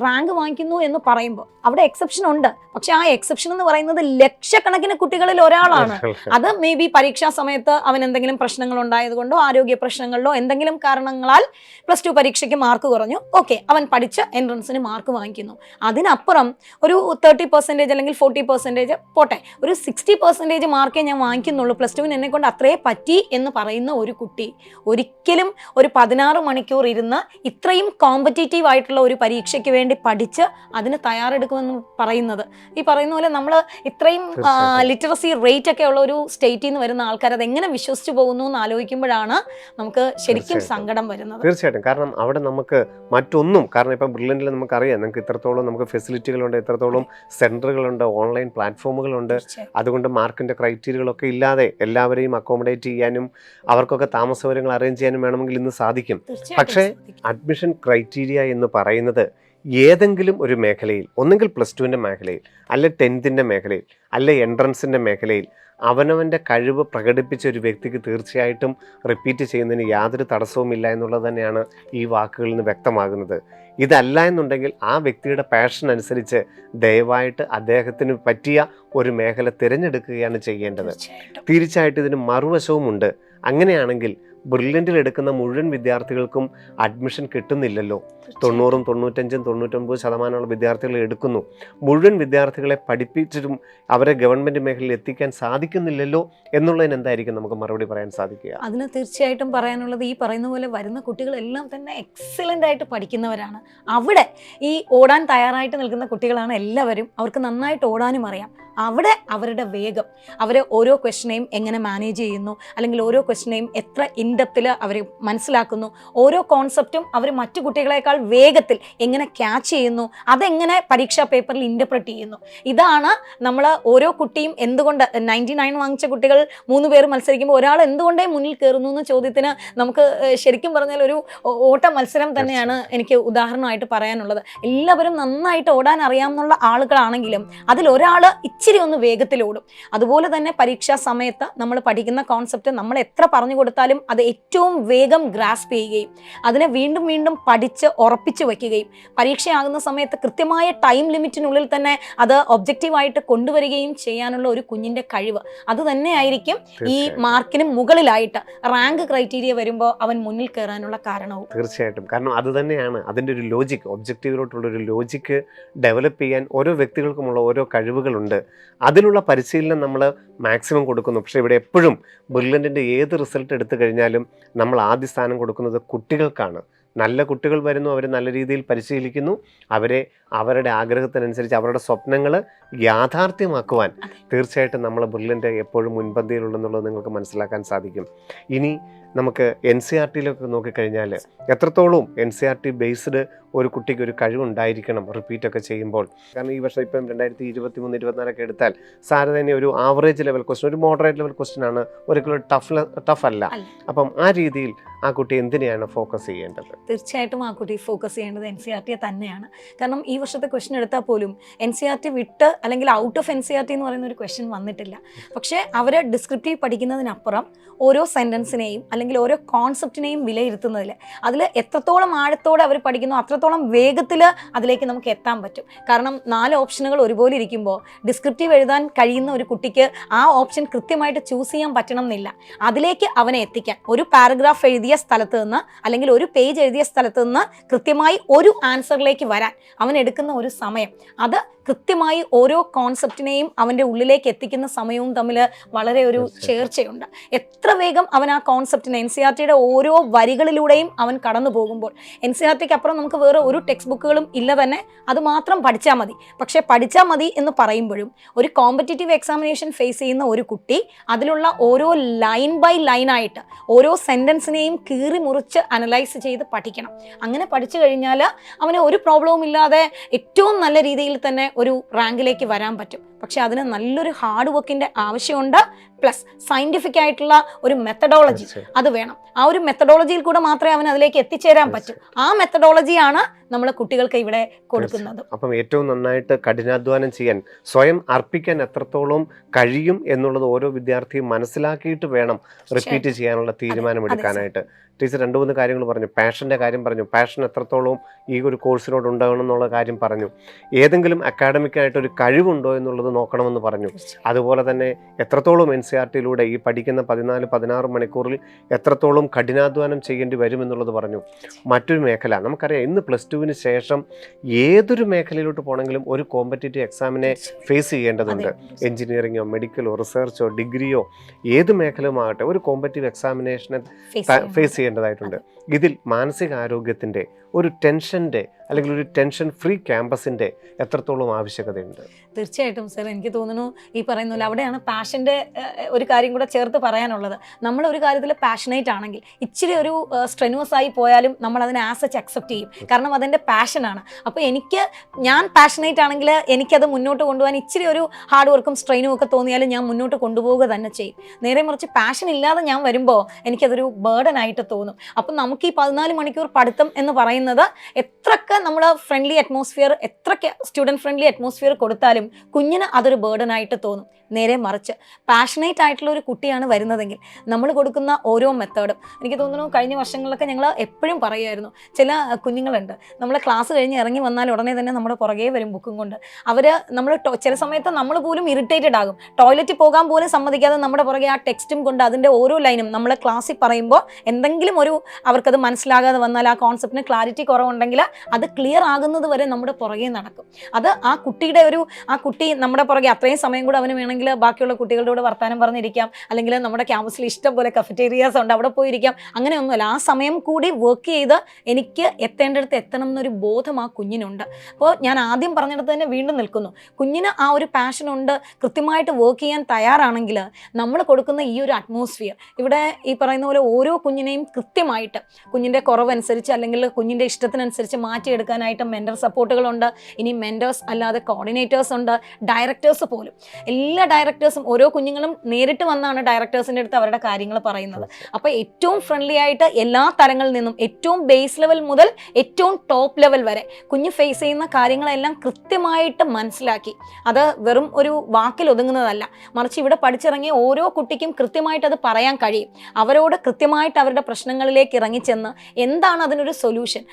റാങ്ക് വാങ്ങിക്കുന്നു എന്ന് പറയുമ്പോൾ അവിടെ എക്സെപ്ഷൻ ഉണ്ട്. പക്ഷെ ആ എക്സെപ്ഷൻ എന്ന് പറയുന്നത് ലക്ഷക്കണക്കിന് കുട്ടികളിൽ ഒരാളാണ്. അത് മേ ബി പരീക്ഷാ സമയത്ത് അവൻ എന്തെങ്കിലും പ്രശ്നങ്ങൾ ഉണ്ടായതുകൊണ്ടോ ആരോഗ്യ പ്രശ്നങ്ങളിലോ എന്തെങ്കിലും കാരണങ്ങളാൽ +2 പരീക്ഷയ്ക്ക് മാർക്ക് കുറഞ്ഞു, ഓക്കെ, അവൻ പഠിച്ച എൻട്രൻസിന് മാർക്ക് വാങ്ങിക്കുന്നു. അതിനപ്പുറം ഒരു 30% അല്ലെങ്കിൽ 40% പോട്ടെ, ഒരു 60% മാർക്കേ ഞാൻ വാങ്ങിക്കുന്നുള്ളൂ, +2 എന്നെ കൊണ്ട് അത്രേ പറ്റി എന്ന് പറയുന്ന ഒരു കുട്ടി ഒരിക്കലും ഒരു 16 മണിക്കൂർ ഇരുന്ന് ഇത്രയും കോമ്പറ്റീറ്റീവ് ആയിട്ടുള്ള ഒരു പരീക്ഷയ്ക്ക് വേണ്ടി പഠിച്ച് അതിന് തയ്യാറെടുക്കുമെന്ന് പറയുന്നത് ഈ പറയുന്ന പോലെ നമ്മൾ ഇത്രയും ലിറ്ററസി റേറ്റ് ഒക്കെ ഉള്ള ഒരു സ്റ്റേറ്റിൽ നിന്ന് വരുന്ന ആൾക്കാർ അതെങ്ങനെ വിശ്വസിച്ച് പോകുന്നു എന്ന് ആലോചിക്കുമ്പോഴാണ് നമുക്ക് ശരിക്കും സങ്കടം വരുന്നത്. തീർച്ചയായിട്ടും. കാരണം അവിടെ നമുക്ക് മറ്റൊന്നും, കാരണം ഇപ്പം ബ്രില്യൻറ്റിൽ നമുക്കറിയാം നമുക്ക് ഇത്രത്തോളം നമുക്ക് ഫെസിലിറ്റികളുണ്ട്, ഇത്രത്തോളം സെന്ററുകളുണ്ട്, ഓൺലൈൻ പ്ലാറ്റ്ഫോമുകളുണ്ട്. അതുകൊണ്ട് മാർക്കിന്റെ ക്രൈറ്റീരിയകളൊക്കെ ഇല്ലാതെ എല്ലാവരെയും അക്കോമഡേറ്റ് ചെയ്യാനും അവർക്കൊക്കെ താമസ സൗകര്യങ്ങൾ അറേഞ്ച് ചെയ്യാനും വേണമെങ്കിൽ ഇന്ന് സാധിക്കും. പക്ഷേ അഡ്മിഷൻ ക്രൈറ്റീരിയ എന്ന് പറയുന്നത് ഏതെങ്കിലും ഒരു മേഖലയിൽ, ഒന്നുകിൽ +2 മേഖലയിൽ, അല്ലെ 10th മേഖലയിൽ, അല്ലെ എൻട്രൻസിൻ്റെ മേഖലയിൽ അവനവൻ്റെ കഴിവ് പ്രകടിപ്പിച്ച ഒരു വ്യക്തിക്ക് തീർച്ചയായിട്ടും റിപ്പീറ്റ് ചെയ്യുന്നതിന് യാതൊരു തടസ്സവുമില്ല എന്നുള്ളത് തന്നെയാണ് ഈ വാക്കുകളിൽ നിന്ന് വ്യക്തമാകുന്നത്. ഇതല്ല എന്നുണ്ടെങ്കിൽ ആ വ്യക്തിയുടെ പാഷൻ അനുസരിച്ച് ദയവായിട്ട് അദ്ദേഹത്തിന് പറ്റിയ ഒരു മേഖല തിരഞ്ഞെടുക്കുകയാണ് ചെയ്യേണ്ടത്. തീർച്ചയായിട്ടും ഇതിന് മറുവശവുമുണ്ട്. അങ്ങനെയാണെങ്കിൽ ബ്രില്യൻറ്റിൽ എടുക്കുന്ന മുഴുവൻ വിദ്യാർത്ഥികൾക്കും അഡ്മിഷൻ കിട്ടുന്നില്ലല്ലോ. 90%, 95%, 99% വിദ്യാർത്ഥികൾ എടുക്കുന്നു. മുഴുവൻ വിദ്യാർത്ഥികളെ പഠിപ്പിച്ചിട്ടും അവരെ ഗവൺമെൻറ് മേഖലയിൽ എത്തിക്കാൻ സാധിക്കുന്നില്ലല്ലോ എന്നുള്ളതിന് എന്തായിരിക്കും നമുക്ക് മറുപടി പറയാൻ സാധിക്കുക? അതിന് തീർച്ചയായിട്ടും പറയാനുള്ളത് ഈ പറയുന്ന പോലെ വരുന്ന കുട്ടികളെല്ലാം തന്നെ എക്സലൻ്റ് ആയിട്ട് പഠിക്കുന്നവരാണ്. അവിടെ ഈ ഓടാൻ തയ്യാറായിട്ട് നിൽക്കുന്ന കുട്ടികളാണ് എല്ലാവരും. അവർക്ക് നന്നായിട്ട് ഓടാനും അറിയാം. അവിടെ അവരുടെ വേഗം, അവർ ഓരോ ക്വസ്റ്റിനെയും എങ്ങനെ മാനേജ് ചെയ്യുന്നു, അല്ലെങ്കിൽ ഓരോ ക്വസ്റ്റിനെയും എത്ര ഇൻഡെപ്തിൽ അവർ മനസ്സിലാക്കുന്നു, ഓരോ കോൺസെപ്റ്റും അവർ മറ്റു കുട്ടികളെക്കാൾ വേഗത്തിൽ എങ്ങനെ ക്യാച്ച് ചെയ്യുന്നു, അതെങ്ങനെ പരീക്ഷാ പേപ്പറിൽ ഇൻ്റർപ്രറ്റ് ചെയ്യുന്നു. ഇതാണ് നമ്മൾ ഓരോ കുട്ടിയും എന്തുകൊണ്ട് 99 വാങ്ങിച്ച കുട്ടികൾ 3 പേർ മത്സരിക്കുമ്പോൾ ഒരാൾ എന്തുകൊണ്ടേ മുന്നിൽ കയറുന്നു എന്ന ചോദ്യത്തിന് നമുക്ക് ശരിക്കും പറഞ്ഞാൽ ഒരു ഓട്ട മത്സരം തന്നെയാണ് എനിക്ക് ഉദാഹരണമായിട്ട് പറയാനുള്ളത്. എല്ലാവരും നന്നായിട്ട് ഓടാൻ അറിയാമെന്നുള്ള ആളുകളാണെങ്കിലും അതിലൊരാൾ ഇച്ചിരി ഒന്ന് വേഗത്തിലോടും. അതുപോലെ തന്നെ പരീക്ഷാ സമയത്ത് നമ്മൾ പഠിക്കുന്ന കോൺസെപ്റ്റ് നമ്മൾ എത്ര പറഞ്ഞു കൊടുത്താലും അത് ഏറ്റവും വേഗം ഗ്രാസ്പ് ചെയ്യുകയും അതിനെ വീണ്ടും വീണ്ടും പഠിച്ച് ഉറപ്പിച്ചു വയ്ക്കുകയും പരീക്ഷയാകുന്ന സമയത്ത് കൃത്യമായ ടൈം ലിമിറ്റിനുള്ളിൽ തന്നെ അത് ഒബ്ജക്റ്റീവായിട്ട് കൊണ്ടുവരികയും ചെയ്യാനുള്ള ഒരു കുഞ്ഞിൻ്റെ കഴിവ് അത് തന്നെയായിരിക്കും ഈ മാർക്കിന് മുകളിലായിട്ട് റാങ്ക് ക്രൈറ്റീരിയ വരുമ്പോൾ അവൻ മുന്നിൽ കയറാനുള്ള കാരണവും. തീർച്ചയായിട്ടും. കാരണം അത് തന്നെയാണ് അതിൻ്റെ ഒരു ലോജിക്ക്, ഒബ്ജക്റ്റീവിലോട്ടുള്ളൊരു ലോജിക്ക് ഡെവലപ്പ് ചെയ്യാൻ ഓരോ വ്യക്തികൾക്കുമുള്ള ഓരോ കഴിവുകളുണ്ട്. അതിനുള്ള പരിശീലനം നമ്മൾ മാക്സിമം കൊടുക്കുന്നു. പക്ഷേ ഇവിടെ എപ്പോഴും ബ്രില്യൻറ്റിൻ്റെ ഏത് റിസൾട്ട് എടുത്തു കഴിഞ്ഞാലും നമ്മൾ ആദ്യ സ്ഥാനം കൊടുക്കുന്നത് കുട്ടികൾക്കാണ്. നല്ല കുട്ടികൾ വരുന്നു, അവർ നല്ല രീതിയിൽ പരിശീലിക്കുന്നു, അവരെ അവരുടെ ആഗ്രഹത്തിനനുസരിച്ച് അവരുടെ സ്വപ്നങ്ങൾ യാഥാർത്ഥ്യമാക്കുവാൻ തീർച്ചയായിട്ടും നമ്മൾ ബ്രില്യൻറ്റ് എപ്പോഴും മുൻപന്തിയിലുണ്ടെന്നുള്ളത് നിങ്ങൾക്ക് മനസ്സിലാക്കാൻ സാധിക്കും. ഇനി നമുക്ക് NCERT-യിലൊക്കെ നോക്കിക്കഴിഞ്ഞാൽ എത്രത്തോളം NCERT ബേസ്ഡ് ഒരു കുട്ടിക്ക് ഒരു കഴിവുണ്ടായിരിക്കണം റിപ്പീറ്റൊക്കെ ചെയ്യുമ്പോൾ. കാരണം ഈ വർഷം ഇപ്പം 2023, 2024 എടുത്താൽ സാധാരണ ഒരു ആവറേജ് ലെവൽ ക്വസ്റ്റ്യൻ, ഒരു മോഡറേറ്റ് ലെവൽ ക്വസ്റ്റ്യൻ ആണ്, ഒരിക്കലും ടഫ് അല്ല. അപ്പം ആ രീതിയിൽ ആ കുട്ടി എന്തിനെയാണ് ഫോക്കസ് ചെയ്യേണ്ടത്? തീർച്ചയായിട്ടും ആ കുട്ടി ഫോക്കസ് ചെയ്യേണ്ടത് NCERT തന്നെയാണ്. കാരണം ഈ വർഷത്തെ ക്വസ്റ്റ്യൻ എടുത്താൽ പോലും NCERT വിട്ട് അല്ലെങ്കിൽ ഔട്ട് ഓഫ് NCERT എന്ന് പറയുന്ന ഒരു ക്വസ്റ്റ്യൻ വന്നിട്ടില്ല. പക്ഷേ അവർ ഡിസ്ക്രിപ്റ്റീവ് പഠിക്കുന്നതിനപ്പുറം ഓരോ സെൻറ്റൻസിനെയും അല്ലെങ്കിൽ ഓരോ കോൺസെപ്റ്റിനെയും വിലയിരുത്തുന്നതിൽ അതിൽ എത്രത്തോളം ആഴത്തോടെ അവർ പഠിക്കുന്നു അത്രത്തോളം വേഗത്തിൽ അതിലേക്ക് നമുക്ക് എത്താൻ പറ്റും. കാരണം 4 ഓപ്ഷനുകൾ ഒരുപോലെ ഇരിക്കുമ്പോൾ ഡിസ്ക്രിപ്റ്റീവ് എഴുതാൻ കഴിയുന്ന ഒരു കുട്ടിക്ക് ആ ഓപ്ഷൻ കൃത്യമായിട്ട് ചൂസ് ചെയ്യാൻ പറ്റണം എന്നില്ല. അതിലേക്ക് അവനെ എത്തിക്കാൻ ഒരു പാരഗ്രാഫ് എഴുതിയ സ്ഥലത്ത് നിന്ന് അല്ലെങ്കിൽ ഒരു പേജ് എഴുതിയ സ്ഥലത്ത് നിന്ന് കൃത്യമായി ഒരു ആൻസറിലേക്ക് വരാൻ അവൻ എടുക്കുന്ന ഒരു സമയം, അത് കൃത്യമായി ഓരോ കോൺസെപ്റ്റിനെയും അവൻ്റെ ഉള്ളിലേക്ക് എത്തിക്കുന്ന സമയവും തമ്മിൽ വളരെ ഒരു ചേർച്ചയുണ്ട്. എത്ര വേഗം അവൻ ആ കോൺസെപ്റ്റിനെ NCERTയുടെ ഓരോ വരികളിലൂടെയും അവൻ കടന്നു പോകുമ്പോൾ, NCERTയ്ക്ക് അപ്പുറം നമുക്ക് വേറെ ഒരു ടെക്സ്റ്റ് ബുക്കുകളും ഇല്ല തന്നെ, അത് മാത്രം പഠിച്ചാൽ മതി. പക്ഷേ പഠിച്ചാൽ മതി എന്ന് പറയുമ്പോഴും ഒരു കോമ്പറ്റേറ്റീവ് എക്സാമിനേഷൻ ഫേസ് ചെയ്യുന്ന ഒരു കുട്ടി അതിലുള്ള ഓരോ ലൈൻ ബൈ ലൈനായിട്ട് ഓരോ സെൻറ്റൻസിനെയും കീറി മുറിച്ച് അനലൈസ് ചെയ്ത് പഠിക്കണം. അങ്ങനെ പഠിച്ചു കഴിഞ്ഞാൽ അവന് ഒരു പ്രോബ്ലവും ഇല്ലാതെ ഏറ്റവും നല്ല രീതിയിൽ തന്നെ ഒരു റാങ്കിലേക്ക് വരാൻ പറ്റും. പക്ഷെ അതിന് നല്ലൊരു ഹാർഡ് വർക്കിൻ്റെ ആവശ്യമുണ്ട്. പ്ലസ് സയൻറ്റിഫിക് ആയിട്ടുള്ള ഒരു മെത്തഡോളജി അത് വേണം. ആ ഒരു മെത്തഡോളജിയിൽ കൂടെ മാത്രമേ അവൻ അതിലേക്ക് എത്തിച്ചേരാൻ പറ്റൂ. ആ മെത്തഡോളജിയാണ് നമ്മൾ കുട്ടികൾക്ക് ഇവിടെ കൊടുക്കുന്നത്. അപ്പം ഏറ്റവും നന്നായിട്ട് കഠിനാധ്വാനം ചെയ്യാൻ, സ്വയം അർപ്പിക്കാൻ എത്രത്തോളം കഴിയും എന്നുള്ളത് ഓരോ വിദ്യാർത്ഥിയും മനസ്സിലാക്കിയിട്ട് വേണം റിപ്പീറ്റ് ചെയ്യാനുള്ള തീരുമാനമെടുക്കാനായിട്ട്. ടീച്ചർ 2-3 കാര്യങ്ങൾ പറഞ്ഞു. പാഷൻ്റെ കാര്യം പറഞ്ഞു. പാഷൻ എത്രത്തോളം ഈ ഒരു കോഴ്സിനോട് ഉണ്ടാകണം എന്നുള്ള കാര്യം പറഞ്ഞു. ഏതെങ്കിലും അക്കാഡമിക്കായിട്ടൊരു കഴിവുണ്ടോ എന്നുള്ളത് നോക്കണമെന്ന് പറഞ്ഞു. അതുപോലെ തന്നെ എത്രത്തോളം NCERTയിലൂടെ ഈ പഠിക്കുന്ന 14-16 മണിക്കൂറിൽ എത്രത്തോളം കഠിനാധ്വാനം ചെയ്യേണ്ടി വരുമെന്നുള്ളത് പറഞ്ഞു. മറ്റൊരു മേഖല നമുക്കറിയാം, ഇന്ന് +2വിന് ശേഷം ഏതൊരു മേഖലയിലോട്ട് പോകണമെങ്കിലും ഒരു കോമ്പറ്റേറ്റീവ് എക്സാമിനെ ഫേസ് ചെയ്യേണ്ടതുണ്ട്. എഞ്ചിനീയറിങ്ങോ മെഡിക്കലോ റിസർച്ചോ ഡിഗ്രിയോ ഏത് മേഖലയുമാകട്ടെ ഒരു കോമ്പറ്റേറ്റീവ് എക്സാമിനേഷനെ ഫേസ് ചെയ്യേണ്ടതായിട്ടുണ്ട്. ഇതിൽ മാനസികാരോഗ്യത്തിൻ്റെ ഒരു ടെൻഷൻ്റെ അല്ലെങ്കിൽ ഒരു ടെൻഷൻ ഫ്രീ ക്യാമ്പസിൻ്റെ എത്രത്തോളം ആവശ്യകതയുണ്ട്? തീർച്ചയായിട്ടും സർ, എനിക്ക് തോന്നുന്നു ഈ പറയുന്ന പോലെ അവിടെയാണ് പാഷൻ്റെ ഒരു കാര്യം കൂടെ ചേർത്ത് പറയാനുള്ളത്. നമ്മൾ ഒരു കാര്യത്തിൽ പാഷനേറ്റ് ആണെങ്കിൽ ഇച്ചിരി ഒരു സ്ട്രെനുവസ് ആയി പോയാലും നമ്മൾ അതിനെ ആസ് സച്ച് അക്സെപ്റ്റ് ചെയ്യും. കാരണം അതെൻ്റെ പാഷനാണ്. അപ്പോൾ ഞാൻ പാഷനേറ്റ് ആണെങ്കിൽ എനിക്കത് മുന്നോട്ട് കൊണ്ടുപോകാൻ ഇച്ചിരി ഒരു ഹാർഡ് വർക്കും സ്ട്രെയിനും ഒക്കെ തോന്നിയാലും ഞാൻ മുന്നോട്ട് കൊണ്ടുപോവുക തന്നെ ചെയ്യും. നേരെ മറിച്ച് പാഷൻ ഇല്ലാതെ ഞാൻ വരുമ്പോൾ എനിക്കതൊരു ബേർഡൻ ആയിട്ട് തോന്നും. അപ്പം നമുക്ക് ഈ 14 മണിക്കൂർ പഠിത്തം എന്ന് പറയുന്നത് എത്രയൊക്കെ നമ്മൾ ഫ്രണ്ട്ലി അറ്റ്മോസ്ഫിയർ, എത്രയൊക്കെ സ്റ്റുഡൻറ്റ് ഫ്രണ്ട്ലി അറ്റ്മോസ്ഫിയർ കൊടുത്താലും കുഞ്ഞിന് അതൊരു ബേർഡൻ ആയിട്ട് തോന്നും. നേരെ മറിച്ച് പാഷനേറ്റ് ആയിട്ടുള്ള ഒരു കുട്ടിയാണ് വരുന്നതെങ്കിൽ നമ്മൾ കൊടുക്കുന്ന ഓരോ മെത്തേഡും, എനിക്ക് തോന്നുന്നു കഴിഞ്ഞ വർഷങ്ങളിലൊക്കെ ഞങ്ങൾ എപ്പോഴും പറയുമായിരുന്നു, ചില കുഞ്ഞുങ്ങളുണ്ട് നമ്മൾ ക്ലാസ് കഴിഞ്ഞ് ഇറങ്ങി വന്നാൽ ഉടനെ തന്നെ നമ്മുടെ പുറകെ വരും ബുക്കും കൊണ്ട്. നമ്മൾ ചില സമയത്ത് നമ്മൾ പോലും ഇറിറ്റേറ്റഡ് ആകും. ടോയ്ലറ്റിൽ പോകാൻ പോലും സമ്മതിക്കാതെ നമ്മുടെ പുറകെ ആ ടെക്സ്റ്റും കൊണ്ട് അതിൻ്റെ ഓരോ ലൈനും നമ്മൾ ക്ലാസ്സിൽ പറയുമ്പോൾ എന്തെങ്കിലും ഒരു അവർക്കത് മനസ്സിലാകാതെ വന്നാൽ, ആ കോൺസെപ്റ്റിന് ക്ലാരിറ്റി കുറവുണ്ടെങ്കിൽ അത് ക്ലിയർ ആകുന്നത് വരെ നമ്മുടെ പുറകെ നടക്കും. അത് ആ കുട്ടി നമ്മുടെ പുറകെ അത്രയും സമയം കൂടെ അവന് വേണമെങ്കിൽ ബാക്കിയുള്ള കുട്ടികളുടെ കൂടെ വർത്താനം പറഞ്ഞിരിക്കാം, അല്ലെങ്കിൽ നമ്മുടെ ക്യാമ്പസിൽ ഇഷ്ടം പോലെ കഫറ്റേരിയാസ് ഉണ്ട്, അവിടെ പോയിരിക്കാം. അങ്ങനെയൊന്നുമല്ല, ആ സമയം കൂടി വർക്ക് ചെയ്ത് എനിക്ക് എത്തേണ്ടടുത്ത് എത്തണം എന്നൊരു ബോധം ആ കുഞ്ഞിനുണ്ട്. അപ്പോൾ ഞാൻ ആദ്യം പറഞ്ഞിടത്ത് തന്നെ വീണ്ടും നിൽക്കുന്നു, കുഞ്ഞിന് ആ ഒരു പാഷൻ ഉണ്ട്, കൃത്യമായിട്ട് വർക്ക് ചെയ്യാൻ തയ്യാറാണെങ്കിൽ നമ്മൾ കൊടുക്കുന്ന ഈ ഒരു അറ്റ്മോസ്ഫിയർ, ഇവിടെ ഈ പറയുന്ന പോലെ ഓരോ കുഞ്ഞിനെയും കൃത്യമായിട്ട് കുഞ്ഞിൻ്റെ കുറവനുസരിച്ച് അല്ലെങ്കിൽ കുഞ്ഞിൻ്റെ ഇഷ്ടത്തിനനുസരിച്ച് മാറ്റിയെടുക്കാനായിട്ട് മെൻറ്റർ സപ്പോർട്ടുകളുണ്ട്. ഇനി മെൻറ്റേഴ്സ് അല്ലാതെ കോർഡിനേറ്റേഴ്സ് ഉണ്ട്, ഡയറക്ടേഴ്സ് പോലും. എല്ലാ ഡയറക്ടേഴ്സും, ഓരോ കുഞ്ഞുങ്ങളും നേരിട്ട് വന്നാണ് ഡയറക്ടേഴ്സിൻ്റെ അടുത്ത് അവരുടെ കാര്യങ്ങൾ പറയുന്നത്. അപ്പോൾ ഏറ്റവും ഫ്രണ്ട്ലി ആയിട്ട് എല്ലാ തലങ്ങളിൽ നിന്നും, ഏറ്റവും ബേസ് ലെവൽ മുതൽ ഏറ്റവും ടോപ്പ് ലെവൽ വരെ കുഞ്ഞ് ഫേസ് ചെയ്യുന്ന കാര്യങ്ങളെല്ലാം കൃത്യമായിട്ട് മനസ്സിലാക്കി, അത് വെറും ഒരു വാക്കിൽ ഒതുങ്ങുന്നതല്ല, മറിച്ച് ഇവിടെ പഠിച്ചിറങ്ങിയ ഓരോ കുട്ടിക്കും കൃത്യമായിട്ട് അത് പറയാൻ കഴിയും. അവരോട് കൃത്യമായിട്ട് അവരുടെ പ്രശ്നങ്ങളിലേക്ക് ഇറങ്ങിച്ചെന്ന് എന്താണ് അതിനൊരു സൊല്യൂഷൻ,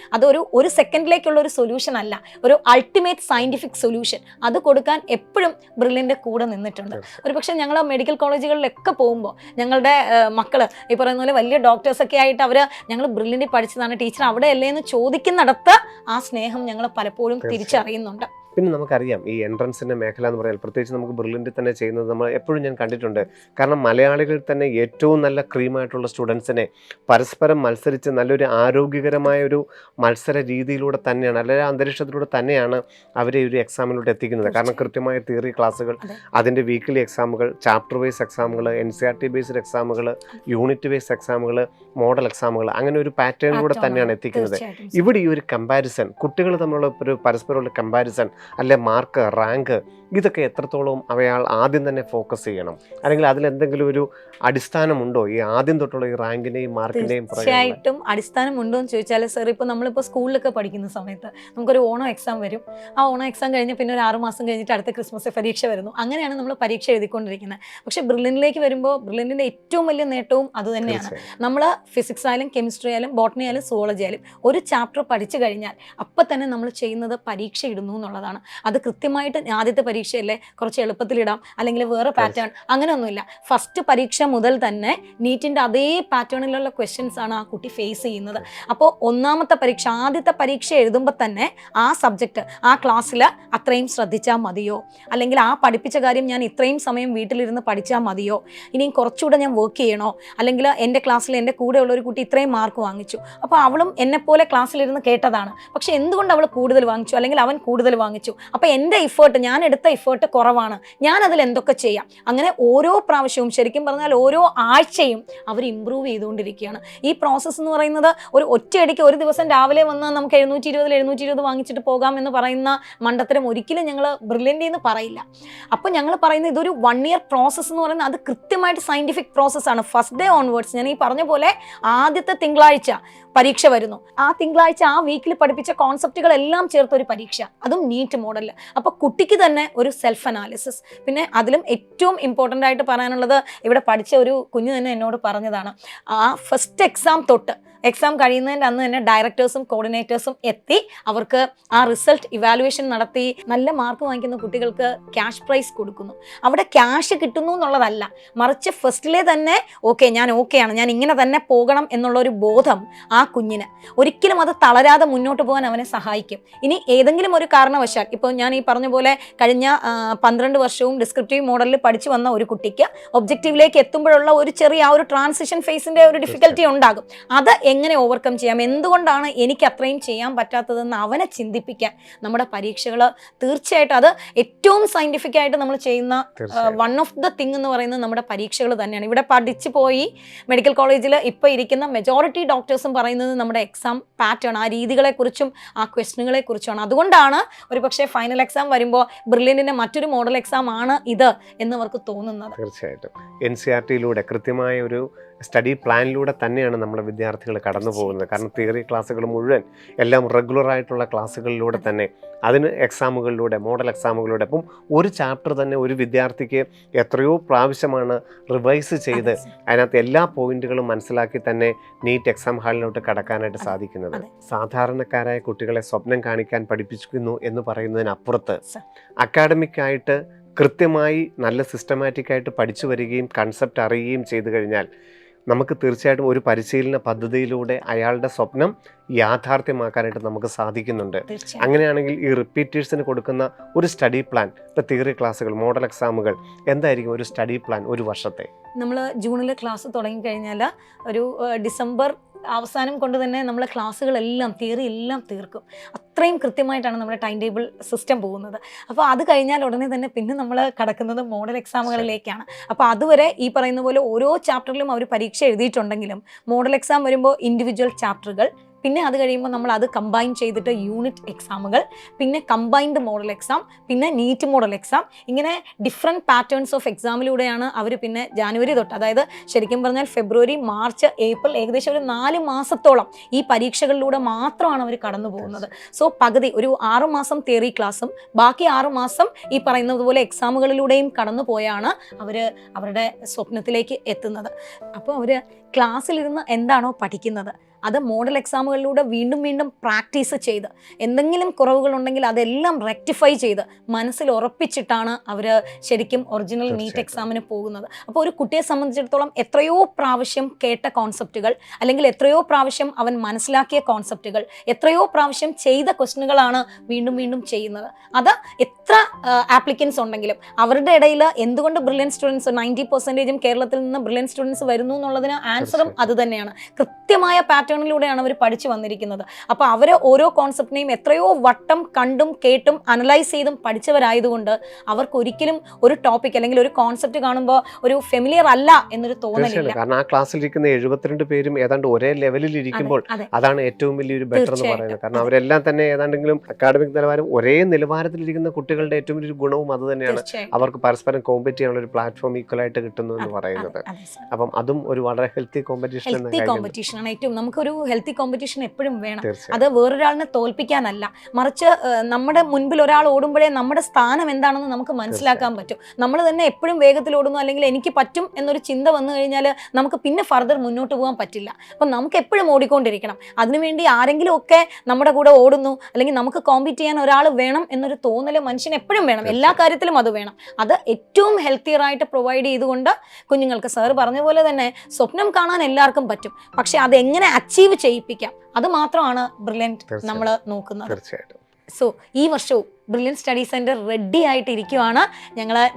ഒരു സെക്കൻഡിലേക്കുള്ള ഒരു സൊല്യൂഷൻ അല്ല, ഒരു അൾട്ടിമേറ്റ് സയൻറ്റിഫിക് സൊല്യൂഷൻ, അത് കൊടുക്കാൻ എപ്പോഴും ബ്രില്യൻ്റെ കൂടെ നിന്നിട്ടുണ്ട്. ഒരു പക്ഷേ ഞങ്ങൾ മെഡിക്കൽ കോളേജുകളിലൊക്കെ പോകുമ്പോൾ ഞങ്ങളുടെ മക്കൾ ഈ പറയുന്ന പോലെ വലിയ ഡോക്ടേഴ്സൊക്കെ ആയിട്ട് ഞങ്ങൾ ബ്രില്യൻ്റിൽ പഠിച്ചതാണ് ടീച്ചർ അവിടെ അല്ലേ എന്ന് ചോദിക്കുന്നിടത്ത് ആ സ്നേഹം ഞങ്ങൾ പലപ്പോഴും തിരിച്ചറിയുന്നുണ്ട്. പിന്നെ നമുക്കറിയാം ഈ എൻട്രൻസിൻ്റെ മേഖല എന്ന് പറയാൻ, പ്രത്യേകിച്ച് നമുക്ക് ബ്രില്യൻ്റിൽ തന്നെ ചെയ്യുന്നത് നമ്മൾ എപ്പോഴും ഞാൻ കണ്ടിട്ടുണ്ട്. കാരണം മലയാളികളിൽ തന്നെ ഏറ്റവും നല്ല ക്രീമായിട്ടുള്ള സ്റ്റുഡൻസിനെ പരസ്പരം മത്സരിച്ച് നല്ലൊരു ആരോഗ്യകരമായ ഒരു മത്സര രീതിയിലൂടെ തന്നെയാണ്, അല്ലെങ്കിൽ അന്തരീക്ഷത്തിലൂടെ തന്നെയാണ് അവരെ ഒരു എക്സാമിലൂടെ എത്തിക്കുന്നത്. കാരണം കൃത്യമായ തിയറി ക്ലാസ്സുകൾ, അതിൻ്റെ വീക്കിലി എക്സാമുകൾ, ചാപ്റ്റർ വൈസ് എക്സാമുകൾ, NCERT ബേസ്ഡ് എക്സാമുകൾ, യൂണിറ്റ് വൈസ് എക്സാമുകൾ, മോഡൽ എക്സാമുകൾ, അങ്ങനെ ഒരു പാറ്റേണിലൂടെ തന്നെയാണ് എത്തിക്കുന്നത്. ഇവിടെ ഈ ഒരു കമ്പാരിസൺ, കുട്ടികൾ തമ്മിലുള്ള ഒരു പരസ്പരമുള്ള കമ്പാരിസൺ അല്ലെ മാർക്ക്, റാങ്ക്, ഇതൊക്കെ എത്രത്തോളം അയാൾ ആദ്യം തന്നെ ഫോക്കസ് ചെയ്യണം? അല്ലെങ്കിൽ അതിലെന്തെങ്കിലും ഒരു അടിസ്ഥാനമുണ്ടോ ഈ ആദ്യം തൊട്ടുള്ള ഈ റാങ്കിൻ്റെയും മാർക്കിൻ്റെയും? തീർച്ചയായിട്ടും അടിസ്ഥാനം ഉണ്ടോ എന്ന് ചോദിച്ചാൽ സാർ, ഇപ്പോൾ നമ്മളിപ്പോൾ സ്കൂളിലൊക്കെ പഠിക്കുന്ന സമയത്ത് നമുക്കൊരു ഓണം എക്സാം വരും. ആ ഓണം എക്സാം കഴിഞ്ഞ് പിന്നെ ഒരു 6 മാസം കഴിഞ്ഞിട്ട് അടുത്ത ക്രിസ്മസ് പരീക്ഷ വരുന്നു. അങ്ങനെയാണ് നമ്മൾ പരീക്ഷ എഴുതിക്കൊണ്ടിരിക്കുന്നത്. പക്ഷേ ബ്രില്യൻറ്റിലേക്ക് വരുമ്പോൾ ബ്രില്യൻറ്റിൻ്റെ ഏറ്റവും വലിയ നേട്ടവും അതുതന്നെയാണ്. നമ്മൾ ഫിസിക്സ് ആയാലും കെമിസ്ട്രി ആയാലും ബോട്ടണി ആയാലും സുവോളജി ആയാലും ഒരു ചാപ്റ്റർ പഠിച്ചു കഴിഞ്ഞാൽ അപ്പം തന്നെ നമ്മൾ ചെയ്യുന്നത് പരീക്ഷ ഇടുന്നു എന്നുള്ളതാണ്. അത് കൃത്യമായിട്ട് ആദ്യത്തെ പരീക്ഷയല്ലേ, കുറച്ച് എളുപ്പത്തിലിടാം, അല്ലെങ്കിൽ വേറെ പാറ്റേൺ, അങ്ങനെയൊന്നുമില്ല. ഫസ്റ്റ് പരീക്ഷ മുതൽ തന്നെ നീറ്റിൻ്റെ അതേ പാറ്റേണിലുള്ള ക്വസ്റ്റ്യൻസ് ആണ് ആ കുട്ടി ഫേസ് ചെയ്യുന്നത്. അപ്പോൾ ഒന്നാമത്തെ പരീക്ഷ, ആദ്യത്തെ പരീക്ഷ എഴുതുമ്പോൾ തന്നെ ആ സബ്ജക്റ്റ് ആ ക്ലാസ്സിൽ അത്രയും ശ്രദ്ധിച്ചാൽ മതിയോ, അല്ലെങ്കിൽ ആ പഠിപ്പിച്ച കാര്യം ഞാൻ ഇത്രയും സമയം വീട്ടിലിരുന്ന് പഠിച്ചാൽ മതിയോ, ഇനിയും കുറച്ചുകൂടെ ഞാൻ വർക്ക് ചെയ്യണോ, അല്ലെങ്കിൽ എൻ്റെ ക്ലാസ്സിൽ എൻ്റെ കൂടെയുള്ള ഒരു കുട്ടി ഇത്രയും മാർക്ക് വാങ്ങിച്ചു, അപ്പോൾ അവളും എന്നെപ്പോലെ ക്ലാസ്സിലിരുന്ന് കേട്ടതാണ്, പക്ഷേ എന്തുകൊണ്ട് അവൾ കൂടുതൽ വാങ്ങിച്ചു അല്ലെങ്കിൽ അവൻ കൂടുതൽ വാങ്ങിച്ചു, അപ്പോൾ എൻ്റെ ഇഫേർട്ട്, ഞാൻ എടുത്ത ഇഫേർട്ട് കുറവാണ്, ഞാൻ അതിൽ എന്തൊക്കെ ചെയ്യാം. അങ്ങനെ ഓരോ പ്രാവശ്യവും, ശരിക്കും പറഞ്ഞാൽ ഓരോ ആഴ്ചയും അവർ ഇമ്പ്രൂവ് ചെയ്തുകൊണ്ടിരിക്കുകയാണ്. ഈ പ്രോസസ്സ് എന്ന് പറയുന്നത് ഒരു ഒറ്റയടിക്ക് ഒരു ദിവസം രാവിലെ വന്ന് നമുക്ക് 720 വാങ്ങിച്ചിട്ട് പോകാം എന്ന് പറയുന്ന മണ്ടത്തരം ഒരിക്കലും ഞങ്ങൾ ബ്രില്യൻ്റ് എന്ന് പറയില്ല. അപ്പോൾ ഞങ്ങൾ പറയുന്നത് ഇതൊരു 1 year പ്രോസസ്സ് എന്ന് പറയുന്നത് അത് കൃത്യമായിട്ട് സയൻറ്റിഫിക് പ്രോസസ്സാണ്. ഫസ്റ്റ് ഡേ ഓൺവേർഡ്സ്, ഞാൻ ഈ പറഞ്ഞ പോലെ ആദ്യത്തെ തിങ്കളാഴ്ച പരീക്ഷ വരുന്നു, ആ തിങ്കളാഴ്ച ആ വീക്കിൽ പഠിപ്പിച്ച കോൺസെപ്റ്റുകളെല്ലാം ചേർത്തൊരു പരീക്ഷ, അതും നീറ്റ് മോഡലിൽ. അപ്പോൾ കുട്ടിക്ക് തന്നെ ഒരു സെൽഫ് അനാലിസിസ്. പിന്നെ അതിലും ഏറ്റവും ഇമ്പോർട്ടൻ്റ് ആയിട്ട് പറയാനുള്ളത്, ഇവിടെ പഠിച്ച ഒരു കുഞ്ഞ് തന്നെ എന്നോട് പറഞ്ഞതാണ്, ആ ഫസ്റ്റ് എക്സാം തൊട്ട് എക്സാം കഴിയുന്നതിൻ്റെ അന്ന് തന്നെ ഡയറക്ടേഴ്സും കോർഡിനേറ്റേഴ്സും എത്തി അവർക്ക് ആ റിസൾട്ട് ഇവാലുവേഷൻ നടത്തി നല്ല മാർക്ക് വാങ്ങിക്കുന്ന കുട്ടികൾക്ക് ക്യാഷ് പ്രൈസ് കൊടുക്കുന്നു. അവിടെ ക്യാഷ് കിട്ടുന്നു എന്നുള്ളതല്ല, മറിച്ച് ഫസ്റ്റിലെ തന്നെ ഞാൻ ഓക്കെയാണ്, ഞാൻ ഇങ്ങനെ തന്നെ പോകണം എന്നുള്ളൊരു ബോധം ആ കുഞ്ഞിന് ഒരിക്കലും അത് തളരാതെ മുന്നോട്ട് പോകാൻ അവനെ സഹായിക്കും. ഇനി ഏതെങ്കിലും ഒരു കാരണവശാൽ, ഇപ്പോൾ ഞാൻ ഈ പറഞ്ഞ പോലെ കഴിഞ്ഞ 12 വർഷവും ഡിസ്ക്രിപ്റ്റീവ് മോഡലിൽ പഠിച്ചു വന്ന ഒരു കുട്ടിക്ക് ഒബ്ജക്റ്റീവിലേക്ക് എത്തുമ്പോഴുള്ള ഒരു ചെറിയ ആ ഒരു ട്രാൻസിഷൻ ഫേസിൻ്റെ ഒരു ഡിഫിക്കൽറ്റി ഉണ്ടാകും. അത് എങ്ങനെ ഓവർകം ചെയ്യാം, എന്തുകൊണ്ടാണ് എനിക്ക് അത്രയും ചെയ്യാൻ പറ്റാത്തതെന്ന് അവനെ ചിന്തിപ്പിക്കാൻ നമ്മുടെ പരീക്ഷകൾ തീർച്ചയായിട്ടും, അത് ഏറ്റവും സയൻറ്റിഫിക് ആയിട്ട് നമ്മൾ ചെയ്യുന്ന വൺ ഓഫ് ദ തിങ് എന്ന് പറയുന്നത് നമ്മുടെ പരീക്ഷകൾ തന്നെയാണ്. ഇവിടെ പഠിച്ചു പോയി മെഡിക്കൽ കോളേജിൽ ഇപ്പോൾ ഇരിക്കുന്ന മെജോറിറ്റി ഡോക്ടേഴ്സും പറയുന്നത് നമ്മുടെ എക്സാം പാറ്റേൺ, ആ രീതികളെക്കുറിച്ചും ആ ക്വസ്റ്റ്യനുകളെ കുറിച്ചുമാണ്. അതുകൊണ്ടാണ് ഒരു പക്ഷേ ഫൈനൽ എക്സാം വരുമ്പോൾ ബ്രില്യൻറ്റിൻ്റെ മറ്റൊരു മോഡൽ എക്സാം ആണ് ഇത് എന്ന് അവർക്ക് തോന്നുന്നത്. തീർച്ചയായിട്ടും NCERT-യിലൂടെ കൃത്യമായ ഒരു സ്റ്റഡി പ്ലാനിലൂടെ തന്നെയാണ് നമ്മുടെ വിദ്യാർത്ഥികൾ കടന്നു പോകുന്നത്. കാരണം തിയറി ക്ലാസ്സുകൾ മുഴുവൻ എല്ലാം റെഗുലറായിട്ടുള്ള ക്ലാസ്സുകളിലൂടെ തന്നെ, അതിന് എക്സാമുകളിലൂടെ, മോഡൽ എക്സാമുകളിലൂടെ. അപ്പം ഒരു ചാപ്റ്റർ തന്നെ ഒരു വിദ്യാർത്ഥിക്ക് എത്രയോ പ്രാവശ്യമാണ് റിവൈസ് ചെയ്ത് അതിനകത്ത് എല്ലാ പോയിന്റുകളും മനസ്സിലാക്കി തന്നെ നീറ്റ് എക്സാം ഹാളിലോട്ട് കടക്കാനായിട്ട് സാധിക്കുന്നത്. സാധാരണക്കാരായ കുട്ടികളെ സ്വപ്നം കാണിക്കാൻ പഠിപ്പിക്കുന്നു എന്ന് പറയുന്നതിനപ്പുറത്ത് അക്കാഡമിക്കായിട്ട് കൃത്യമായി നല്ല സിസ്റ്റമാറ്റിക്കായിട്ട് പഠിച്ചു വരികയും കൺസെപ്റ്റ് അറിയുകയും ചെയ്തു കഴിഞ്ഞാൽ നമുക്ക് തീർച്ചയായിട്ടും ഒരു പരിശീലന പദ്ധതിയിലൂടെ അയാളുടെ സ്വപ്നം യാഥാർത്ഥ്യമാക്കാനായിട്ട് നമുക്ക് സാധിക്കുന്നുണ്ട്. അങ്ങനെയാണെങ്കിൽ ഈ റിപ്പീറ്റേഴ്സിന് കൊടുക്കുന്ന ഒരു സ്റ്റഡി പ്ലാൻ, ഇപ്പോൾ തിയറി ക്ലാസ്സുകൾ, മോഡൽ എക്സാമുകൾ, എന്തായിരിക്കും ഒരു സ്റ്റഡി പ്ലാൻ ഒരു വർഷത്തെ? നമ്മൾ ജൂണിൽ ക്ലാസ് തുടങ്ങിക്കഴിഞ്ഞാൽ ഒരു ഡിസംബർ അവസാനം കൊണ്ട് തന്നെ നമ്മൾ ക്ലാസ്സുകളെല്ലാം, തിയറി എല്ലാം തീർക്കും. അത്രയും കൃത്യമായിട്ടാണ് നമ്മുടെ ടൈം ടേബിൾ സിസ്റ്റം പോകുന്നത്. അപ്പോൾ അത് കഴിഞ്ഞാൽ ഉടനെ തന്നെ പിന്നെ നമ്മൾ കടക്കുന്നത് മോഡൽ എക്സാമുകളിലേക്കാണ്. അപ്പോൾ അതുവരെ ഈ പറയുന്ന പോലെ ഓരോ ചാപ്റ്ററിലും അവർ പരീക്ഷ എഴുതിയിട്ടുണ്ടെങ്കിലും മോഡൽ എക്സാം വരുമ്പോൾ ഇൻഡിവിജ്വൽ ചാപ്റ്ററുകൾ, പിന്നെ അത് കഴിയുമ്പോൾ നമ്മൾ അത് കമ്പൈൻ ചെയ്തിട്ട് യൂണിറ്റ് എക്സാമുകൾ, പിന്നെ കമ്പൈൻഡ് മോഡൽ എക്സാം, പിന്നെ നീറ്റ് മോഡൽ എക്സാം, ഇങ്ങനെ ഡിഫറെൻറ്റ് പാറ്റേൺസ് ഓഫ് എക്സാമിലൂടെയാണ് അവർ പിന്നെ ജാനുവരി തൊട്ട്, അതായത് ശരിക്കും പറഞ്ഞാൽ ഫെബ്രുവരി, മാർച്ച്, ഏപ്രിൽ, ഏകദേശം ഒരു 4 മാസത്തോളം ഈ പരീക്ഷകളിലൂടെ മാത്രമാണ് അവർ കടന്നു പോകുന്നത്. സോ പകുതി ഒരു 6 മാസം തിയറി ക്ലാസ്സും ബാക്കി 6 മാസം ഈ പറയുന്നത് പോലെ എക്സാമുകളിലൂടെയും കടന്നു പോയാണ് അവർ അവരുടെ സ്വപ്നത്തിലേക്ക് എത്തുന്നത്. അപ്പോൾ അവർ ക്ലാസ്സിലിരുന്ന് എന്താണോ പഠിക്കുന്നത് അത് മോഡൽ എക്സാമുകളിലൂടെ വീണ്ടും വീണ്ടും പ്രാക്ടീസ് ചെയ്ത് എന്തെങ്കിലും കുറവുകളുണ്ടെങ്കിൽ അതെല്ലാം റെക്ടിഫൈ ചെയ്ത് മനസ്സിൽ ഉറപ്പിച്ചിട്ടാണ് അവർ ശരിക്കും ഒറിജിനൽ നീറ്റ് എക്സാമിന് പോകുന്നത്. അപ്പോൾ ഒരു കുട്ടിയെ സംബന്ധിച്ചിടത്തോളം എത്രയോ പ്രാവശ്യം കേട്ട കോൺസെപ്റ്റുകൾ, അല്ലെങ്കിൽ എത്രയോ പ്രാവശ്യം അവൻ മനസ്സിലാക്കിയ കോൺസെപ്റ്റുകൾ, എത്രയോ പ്രാവശ്യം ചെയ്ത ക്വസ്റ്റ്യനുകളാണ് വീണ്ടും വീണ്ടും ചെയ്യുന്നത്. അത് എത്ര ആപ്ലിക്കൻസ് ഉണ്ടെങ്കിലും അവരുടെ ഇടയിൽ എന്തുകൊണ്ട് ബ്രില്യൻ സ്റ്റുഡൻസ് 90% കേരളത്തിൽ നിന്ന് ബ്രില്യൻ സ്റ്റുഡൻസ് വരുന്നു എന്നുള്ളതിന് ആൻസറും അത് തന്നെയാണ്. കൃത്യമായ പാറ്റേൺ പാറ്റേണിലൂടെയാണ് അവർ പഠിച്ചു വന്നിരിക്കുന്നത്. അപ്പോൾ അവർ ഓരോ കോൺസെപ്റ്റിനെയും എത്രയോ വട്ടം കണ്ടും കേട്ടും അനലൈസ് ചെയ്തും പഠിച്ചവരായതുകൊണ്ട് അവർക്ക് ഒരിക്കലും ഒരു ടോപ്പിക് അല്ലെങ്കിൽ ഒരു കോൺസെപ്റ്റ് കാണുമ്പോൾ ഒരു ഫെമിലിയർ അല്ല എന്നൊരു തോന്നലില്ല. കാരണം ആ ക്ലാസ്സിലിരിക്കുന്ന 72 പേരും ഏതാണ്ട് ഒരേ ലെവലിൽ ഇരിക്കുമ്പോൾ അതാണ് ഏറ്റവും വലിയൊരു ബെറ്റർ എന്ന് പറയുന്നത്. കാരണം അവരെല്ലാം തന്നെ ഏതാണ്ടെങ്കിലും അക്കാഡമിക് നിലവാരം ഒരേ നിലവാരത്തിലിരിക്കുന്ന കുട്ടികളുടെ ഏറ്റവും വലിയൊരു ഗുണവും അത് തന്നെയാണ്. അവർക്ക് പരസ്പരം കോമ്പറ്റ് ചെയ്യാനുള്ള ഒരു പ്ലാറ്റ്ഫോം ഈക്വൽ ആയിട്ട് കിട്ടുന്നു എന്ന് പറയുന്നത്. അപ്പം അതും ഒരു വളരെ ഹെൽത്തി കോമ്പറ്റീഷൻ ആണ്. ഏറ്റവും നമുക്കൊരു ഹെൽത്തി കോമ്പറ്റീഷൻ എപ്പോഴും വേണം. അത് വേറൊരാളിനെ തോൽപ്പിക്കാനല്ല, മറിച്ച് നമ്മുടെ മുൻപിൽ ഒരാൾ ഓടുമ്പോഴേ നമ്മുടെ സ്ഥാനം എന്താണെന്ന് നമുക്ക് മനസ്സിലാക്കാൻ പറ്റും. നമ്മൾ തന്നെ എപ്പോഴും വേഗത്തിൽ ഓടുന്നു അല്ലെങ്കിൽ എനിക്ക് പറ്റും എന്നൊരു ചിന്ത വന്നു കഴിഞ്ഞാൽ നമുക്ക് പിന്നെ ഫർദർ മുന്നോട്ട് പോകാൻ പറ്റില്ല. അപ്പം നമുക്ക് എപ്പോഴും ഓടിക്കൊണ്ടിരിക്കണം. അതിനുവേണ്ടി ആരെങ്കിലും ഒക്കെ നമ്മുടെ കൂടെ ഓടുന്നു അല്ലെങ്കിൽ നമുക്ക് കോമ്പീറ്റ് ചെയ്യാൻ ഒരാൾ വേണം എന്നൊരു തോന്നൽ മനുഷ്യന് എപ്പോഴും വേണം. എല്ലാ കാര്യത്തിലും അത് വേണം. അത് ഏറ്റവും ഹെൽത്തിയർ ആയിട്ട് പ്രൊവൈഡ് ചെയ്തുകൊണ്ട് കുഞ്ഞുങ്ങൾക്ക് സാർ പറഞ്ഞ പോലെ തന്നെ സ്വപ്നം കാണാൻ എല്ലാവർക്കും പറ്റും. പക്ഷെ അതെങ്ങനെ അച്ചീവ് ചെയ്യിപ്പിക്കാം അത് മാത്രമാണ് ബ്രില്യൻറ്റ് നമ്മൾ നോക്കുന്നത്. തീർച്ചയായിട്ടും. സോ ഈ വർഷവും ബ്രില്യൻറ്റ് സ്റ്റഡി സെൻറ്റർ റെഡി ആയിട്ടിരിക്കുവാണ്.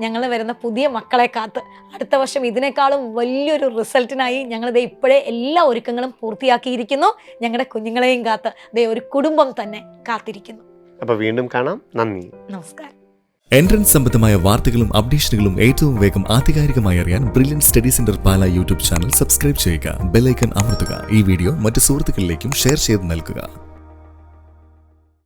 ഞങ്ങൾ വരുന്ന പുതിയ മക്കളെ കാത്ത് അടുത്ത വർഷം ഇതിനേക്കാളും വലിയൊരു റിസൾട്ടിനായി ഞങ്ങളിത് ഇപ്പോഴേ എല്ലാ ഒരുക്കങ്ങളും പൂർത്തിയാക്കിയിരിക്കുന്നു. ഞങ്ങളുടെ കുഞ്ഞുങ്ങളെയും കാത്ത് ഒരു കുടുംബം തന്നെ കാത്തിരിക്കുന്നു. അപ്പോൾ വീണ്ടും കാണാം. നന്ദി, നമസ്കാരം. എൻട്രൻസ് സംബന്ധമായ വാർത്തകളും അപ്ഡേഷനുകളും ഏറ്റവും വേഗം ആധികാരികമായി അറിയാൻ ബ്രില്യൻറ്റ് സ്റ്റഡി സെന്റർ പാല യൂട്യൂബ് ചാനൽ സബ്സ്ക്രൈബ് ചെയ്യുക. ബെൽ ഐക്കൺ അമർത്തുക. ഈ വീഡിയോ മറ്റ് സുഹൃത്തുക്കളിലേക്കും ഷെയർ ചെയ്ത് നൽകുക.